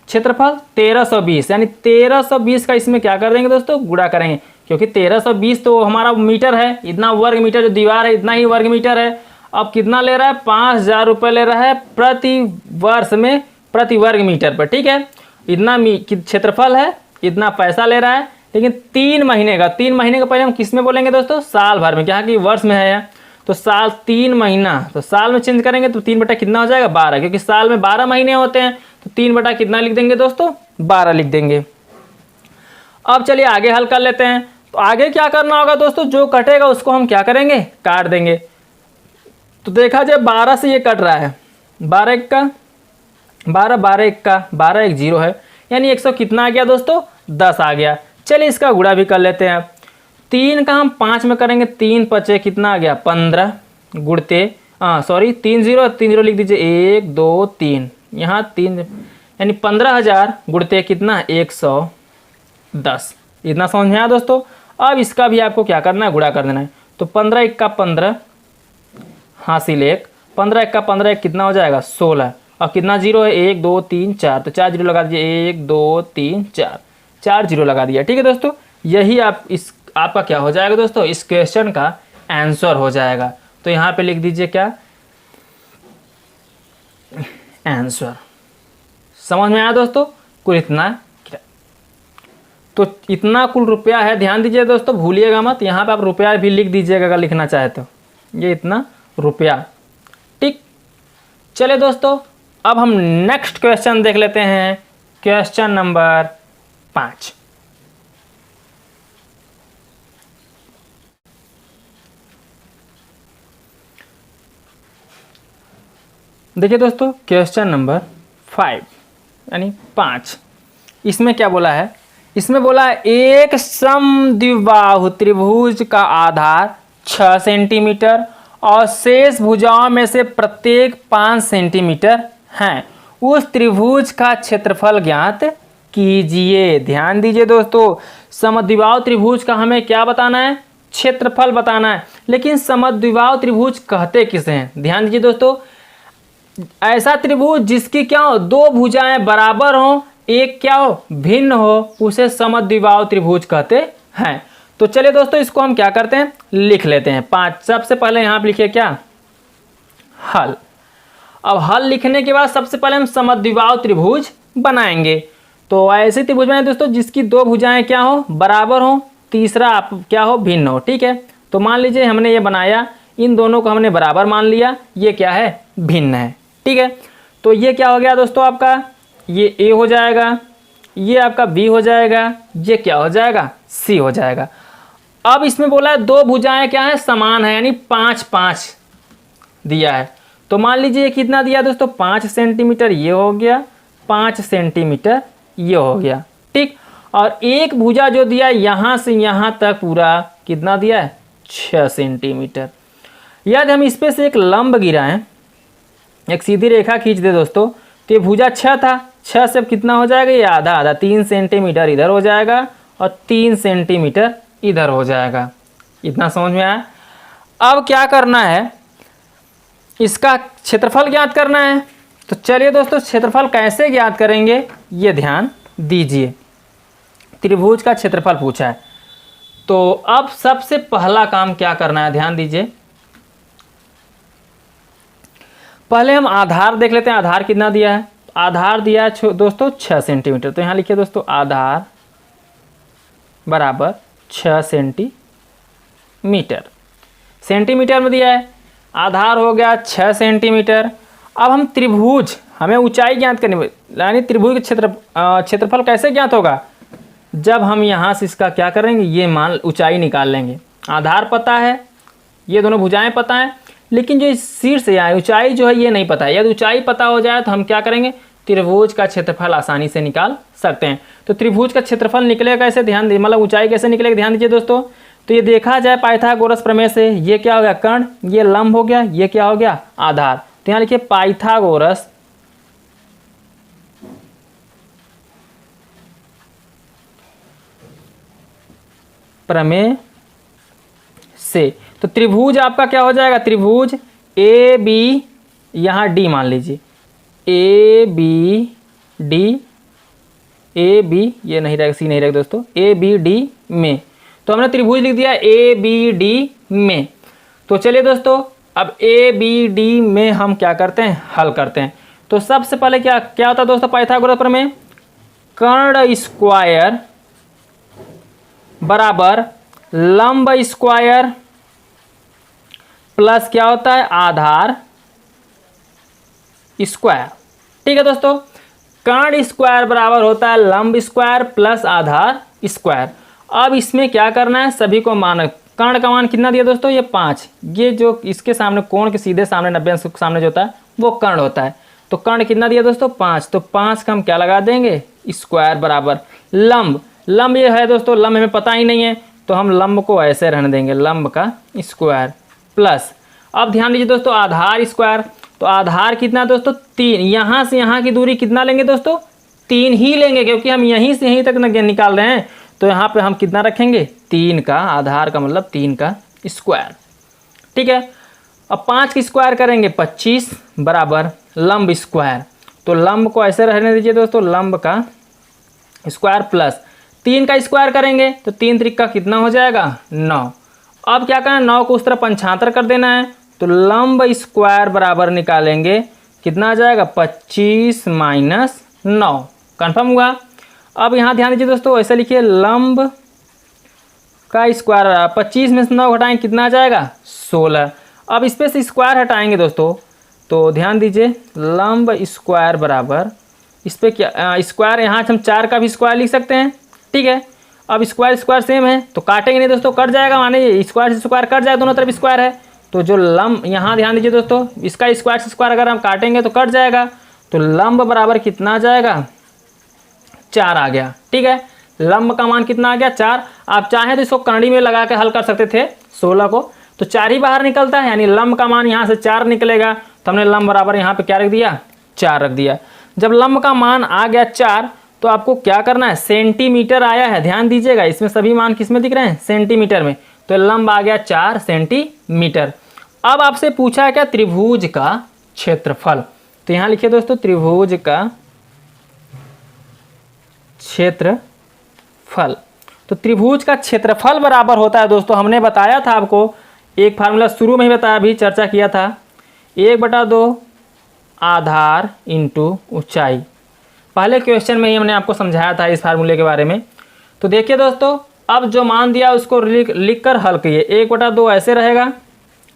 क्षेत्रफल 1320, यानी 1320 का इसमें क्या कर देंगे दोस्तों, गुणा करेंगे, क्योंकि 1320 तो हमारा मीटर है, इतना वर्ग मीटर जो दीवार है इतना ही वर्ग मीटर है। अब कितना ले रहा है, 5000 रुपये ले रहा है प्रति वर्ष में, प्रति वर्ग मीटर पर, ठीक है। इतना क्षेत्रफल है, इतना पैसा ले रहा है, लेकिन 3 महीने का, 3 महीने का पहले हम किस में बोलेंगे दोस्तों, साल भर में, क्या कि वर्ष में है, तो साल 3 महीना, तो साल में चेंज करेंगे तो 3 बटा कितना हो जाएगा 12, क्योंकि साल में 12 महीने होते हैं, तो 3 बटा कितना लिख देंगे दोस्तों, 12 लिख देंगे। अब चलिए आगे हल कर लेते हैं। तो आगे क्या करना होगा दोस्तों, जो कटेगा उसको हम क्या करेंगे, काट देंगे। तो देखा जाए 12 से ये कट रहा है, 12 एक का 12, 12 एक का 12, एक जीरो है, यानी 100 कितना आ गया दोस्तों, 10 आ गया। चलिए इसका गुणा भी कर लेते हैं। 3 का हम 5 में करेंगे, 3 पचे कितना आ गया 15, गुणते 3 जीरो लिख दीजिए, 1 2 3, यहाँ 3, यानी 15000 गुणते कितना 110। इतना समझ में आया दोस्तों। अब इसका भी आपको क्या करना है, गुणा कर देना है। तो 15 एक का 15 हासिल 1, 15 एक का 15, एक कितना हो जाएगा 16, और कितना जीरो है 1 2 3 4, तो 4 जीरो लगा दीजिए, 1 2 3 4, 4 जीरो लगा दिया, ठीक है दोस्तों। यही आपका क्या हो जाएगा दोस्तों, इस क्वेश्चन का आंसर हो जाएगा। तो यहाँ पे लिख दीजिए क्या, आंसर। समझ में आया दोस्तों। कुल इतना किराया। तो इतना कुल रुपया है, ध्यान दीजिए दोस्तों, भूलिएगा मत, यहाँ पे आप रुपया भी लिख दीजिएगा अगर लिखना चाहे तो, ये इतना रुपया। ठीक, चलिए दोस्तों अब हम नेक्स्ट क्वेश्चन देख लेते हैं, क्वेश्चन नंबर 5। देखिए दोस्तों क्वेश्चन नंबर 5 यानी 5, इसमें क्या बोला है, इसमें बोला है एक समद्विबाहु त्रिभुज का आधार 6 सेंटीमीटर और शेष भुजाओं में से प्रत्येक 5 सेंटीमीटर हैं, उस त्रिभुज का क्षेत्रफल ज्ञात कीजिए। ध्यान दीजिए दोस्तों, समद्विबाहु त्रिभुज का हमें क्या बताना है, क्षेत्रफल बताना है। लेकिन समद्विबाहु त्रिभुज कहते किसे हैं, ध्यान दीजिए दोस्तों, ऐसा त्रिभुज जिसकी क्या हो, दो भुजाएं बराबर हो, एक क्या हो, भिन्न हो, उसे समद्विबाहु त्रिभुज कहते हैं। तो चलिए दोस्तों इसको हम क्या करते हैं, लिख लेते हैं 5। सबसे पहले यहाँ पे लिखिए क्या, हल। अब हल लिखने के बाद सबसे पहले हम समद्विबाहु त्रिभुज बनाएंगे। तो ऐसे त्रिभुज बनाए दोस्तों जिसकी दो भुजाएं क्या हो, बराबर हो, तीसरा आप क्या हो, भिन्न हो। ठीक है, तो मान लीजिए हमने ये बनाया, इन दोनों को हमने बराबर मान लिया, ये क्या है, भिन्न है। ठीक है, तो ये क्या हो गया दोस्तों आपका, ये ए हो जाएगा, ये आपका बी हो जाएगा, ये क्या हो जाएगा, सी हो जाएगा। अब इसमें बोला है दो भुजाएं क्या है, समान है, यानी 5-5 दिया है। तो मान लीजिए कितना दिया दोस्तों, 5 सेंटीमीटर ये हो गया, 5 सेंटीमीटर ये हो गया। ठीक, और एक भुजा जो दिया यहाँ से यहाँ तक पूरा कितना दिया है, 6 सेंटीमीटर। यदि हम इस पे से एक लंब गिराएं, एक सीधी रेखा खींच दे दोस्तों, तो ये भुजा 6 था, 6 से अब कितना हो जाएगा, ये आधा आधा, 3 सेंटीमीटर इधर हो जाएगा और 3 सेंटीमीटर इधर हो जाएगा। इतना समझ में आया। अब क्या करना है, इसका क्षेत्रफल ज्ञात करना है। तो चलिए दोस्तों क्षेत्रफल कैसे ज्ञात करेंगे ये ध्यान दीजिए। त्रिभुज का क्षेत्रफल पूछा है, तो अब सबसे पहला काम क्या करना है, ध्यान दीजिए। पहले हम आधार देख लेते हैं, आधार कितना दिया है, आधार दिया है दोस्तों 6 सेंटीमीटर। तो यहाँ लिखिए दोस्तों आधार बराबर 6 सेंटीमीटर, सेंटीमीटर में दिया है, आधार हो गया 6 सेंटीमीटर। अब हम त्रिभुज, हमें ऊंचाई ज्ञात करनी है, यानी त्रिभुज का क्षेत्रफल कैसे ज्ञात होगा, जब हम यहाँ से इसका क्या करेंगे, ये मान ऊंचाई निकाल लेंगे। आधार पता है, ये दोनों भुजाएं पता है, लेकिन जो इस शीर्ष से आए ऊंचाई जो है ये नहीं पता है। यदि ऊंचाई पता हो जाए तो हम क्या करेंगे, त्रिभुज का क्षेत्रफल आसानी से निकाल सकते हैं। तो त्रिभुज का क्षेत्रफल निकलेगा कैसे, ध्यान दीजिए, मतलब ऊंचाई कैसे निकलेगा, ध्यान दीजिए दोस्तों। तो ये देखा जाए पाइथागोरस प्रमेय से, ये क्या हो गया, कर्ण, ये लंब हो गया, ये क्या हो गया, आधार। तो यहाँ लिखिए पाइथागोरस प्रमेय से। तो त्रिभुज आपका क्या हो जाएगा, त्रिभुज ए बी, यहाँ डी मान लीजिए, A B D, A B ये नहीं रहेगा, सी नहीं रहेगा दोस्तों, ए बी डी में। तो हमने त्रिभुज लिख दिया ए बी डी में। तो चलिए दोस्तों अब ए बी डी में हम क्या करते हैं, हल करते हैं। तो सबसे पहले क्या क्या होता है दोस्तों पाइथागोरस प्रमेय, कर्ण स्क्वायर बराबर लंब स्क्वायर प्लस क्या होता है, आधार स्क्वायर। ठीक है दोस्तों, कर्ण स्क्वायर बराबर होता है लंब स्क्वायर प्लस आधार स्क्वायर। अब इसमें क्या करना है, सभी को मान, कर्ण का मान कितना दिया दोस्तों, ये 5, ये जो इसके सामने कोण के सीधे सामने 90 अंश के सामने जो होता है वो कर्ण होता है। तो कर्ण कितना दिया दोस्तों, 5, तो 5 का हम क्या लगा देंगे, स्क्वायर बराबर लंब, लंब ये है दोस्तों, लंब हमें पता ही नहीं है, तो हम लंब को ऐसे रहने देंगे, लंब का स्क्वायर प्लस, अब ध्यान दीजिए दोस्तों आधार स्क्वायर। तो आधार कितना दोस्तों, 3, यहाँ से यहाँ की दूरी कितना लेंगे दोस्तों, 3 ही लेंगे, क्योंकि हम यहीं से यहीं तक निकाल रहे हैं। तो यहाँ पे हम कितना रखेंगे, 3 का, आधार का मतलब 3 का स्क्वायर। ठीक है, अब 5 की स्क्वायर करेंगे 25 बराबर लंब स्क्वायर। तो लंब को ऐसे रहने दीजिए दोस्तों, लंब का स्क्वायर प्लस 3 का स्क्वायर करेंगे तो 3 त्रिका कितना हो जाएगा, 9। अब क्या करना है, 9 को उस तरफ 75 कर देना है। तो लंब स्क्वायर बराबर निकालेंगे कितना आ जाएगा, 25 - 9 कन्फर्म हुआ। अब यहाँ ध्यान दीजिए दोस्तों, ऐसे लिखिए लंब का स्क्वायर 25 में से 9 घटाएंगे कितना आ जाएगा 16। अब इस पे से स्क्वायर हटाएंगे दोस्तों, तो ध्यान दीजिए लंब स्क्वायर बराबर इस पर क्या स्क्वायर, यहाँ हम 4 का भी स्क्वायर लिख सकते हैं, ठीक है। अब स्क्वायर स्क्वायर सेम है तो काटेंगे नहीं दोस्तों, कट जाएगा, माने स्क्वायर से स्क्वायर कट जाए, दोनों तरफ स्क्वायर है। तो जो लंब यहाँ ध्यान दीजिए दोस्तों, इसका स्क्वायर से स्क्वायर अगर हम काटेंगे तो कट जाएगा, तो लंब बराबर कितना आ जाएगा 4 आ गया, ठीक है। लंब का मान कितना आ गया 4। आप चाहें तो इसको कड़ी में लगा के हल कर सकते थे 16 को, तो 4 ही बाहर निकलता है, यानी लंब का मान यहाँ से 4 निकलेगा, तो हमने लंब बराबर यहाँ पे क्या रख दिया 4 रख दिया। जब लंब का मान आ गया 4 तो आपको क्या करना है, सेंटीमीटर आया है, ध्यान दीजिएगा इसमें सभी मान किस में दिख रहे हैं सेंटीमीटर में, तो लंब आ गया 4 सेंटीमीटर। अब आपसे पूछा है क्या त्रिभुज का क्षेत्रफल, तो यहाँ लिखिए दोस्तों त्रिभुज का क्षेत्रफल। तो त्रिभुज का क्षेत्रफल बराबर होता है दोस्तों, हमने बताया था आपको, एक फार्मूला शुरू में ही बताया, अभी चर्चा किया था, 1/2 आधार इंटू ऊंचाई। पहले क्वेश्चन में ही हमने आपको समझाया था इस फार्मूले के बारे में। तो देखिए दोस्तों, अब जो मान दिया उसको लिख कर हल कीजिए, 1/2 ऐसे रहेगा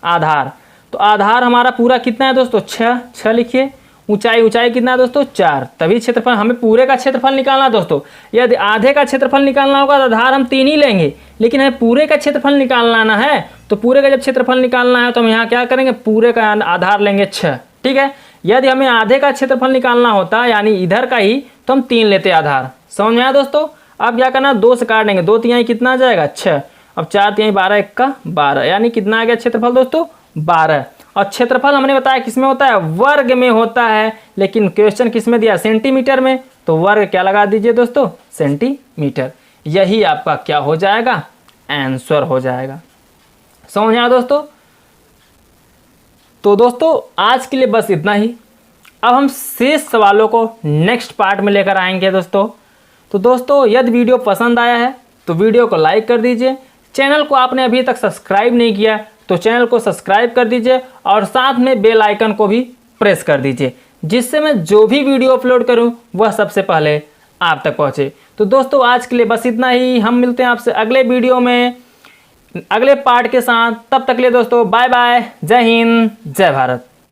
आधार, तो आधार हमारा पूरा कितना है दोस्तों 6 लिखिए, ऊंचाई कितना है दोस्तों 4, तभी क्षेत्रफल, हमें पूरे का क्षेत्रफल निकालना है दोस्तों। यदि आधे का क्षेत्रफल निकालना होगा तो आधार हम 3 ही लेंगे, लेकिन हमें पूरे का क्षेत्रफल निकालना है, तो पूरे का जब क्षेत्रफल निकालना है तो हम यहाँ क्या करेंगे, पूरे का आधार लेंगे 6, ठीक है। यदि हमें आधे का क्षेत्रफल निकालना होता यानी इधर का ही, तो हम 3 लेते आधार। समझ में आया दोस्तों। अब क्या करना, 2 से काट देंगे, 2 तिहाई कितना आ जाएगा 6, अब 4 तिहाई 12, 1 का 12, यानी कितना आ गया क्षेत्रफल दोस्तों 12। और क्षेत्रफल हमने बताया किस में होता है, वर्ग में होता है, लेकिन क्वेश्चन किस में दिया सेंटीमीटर में, तो वर्ग क्या लगा दीजिए दोस्तों सेंटीमीटर। यही आपका क्या हो जाएगा आंसर हो जाएगा। समझ आया दोस्तों। तो दोस्तों आज के लिए बस इतना ही, अब हम शेष सवालों को नेक्स्ट पार्ट में लेकर आएंगे दोस्तों। तो दोस्तों यदि वीडियो पसंद आया है तो वीडियो को लाइक कर दीजिए, चैनल को आपने अभी तक सब्सक्राइब नहीं किया तो चैनल को सब्सक्राइब कर दीजिए, और साथ में बेल आइकन को भी प्रेस कर दीजिए, जिससे मैं जो भी वीडियो अपलोड करूं वह सबसे पहले आप तक पहुंचे। तो दोस्तों आज के लिए बस इतना ही, हम मिलते हैं आपसे अगले वीडियो में अगले पार्ट के साथ, तब तक के लिए दोस्तों बाय बाय, जय हिंद जय भारत।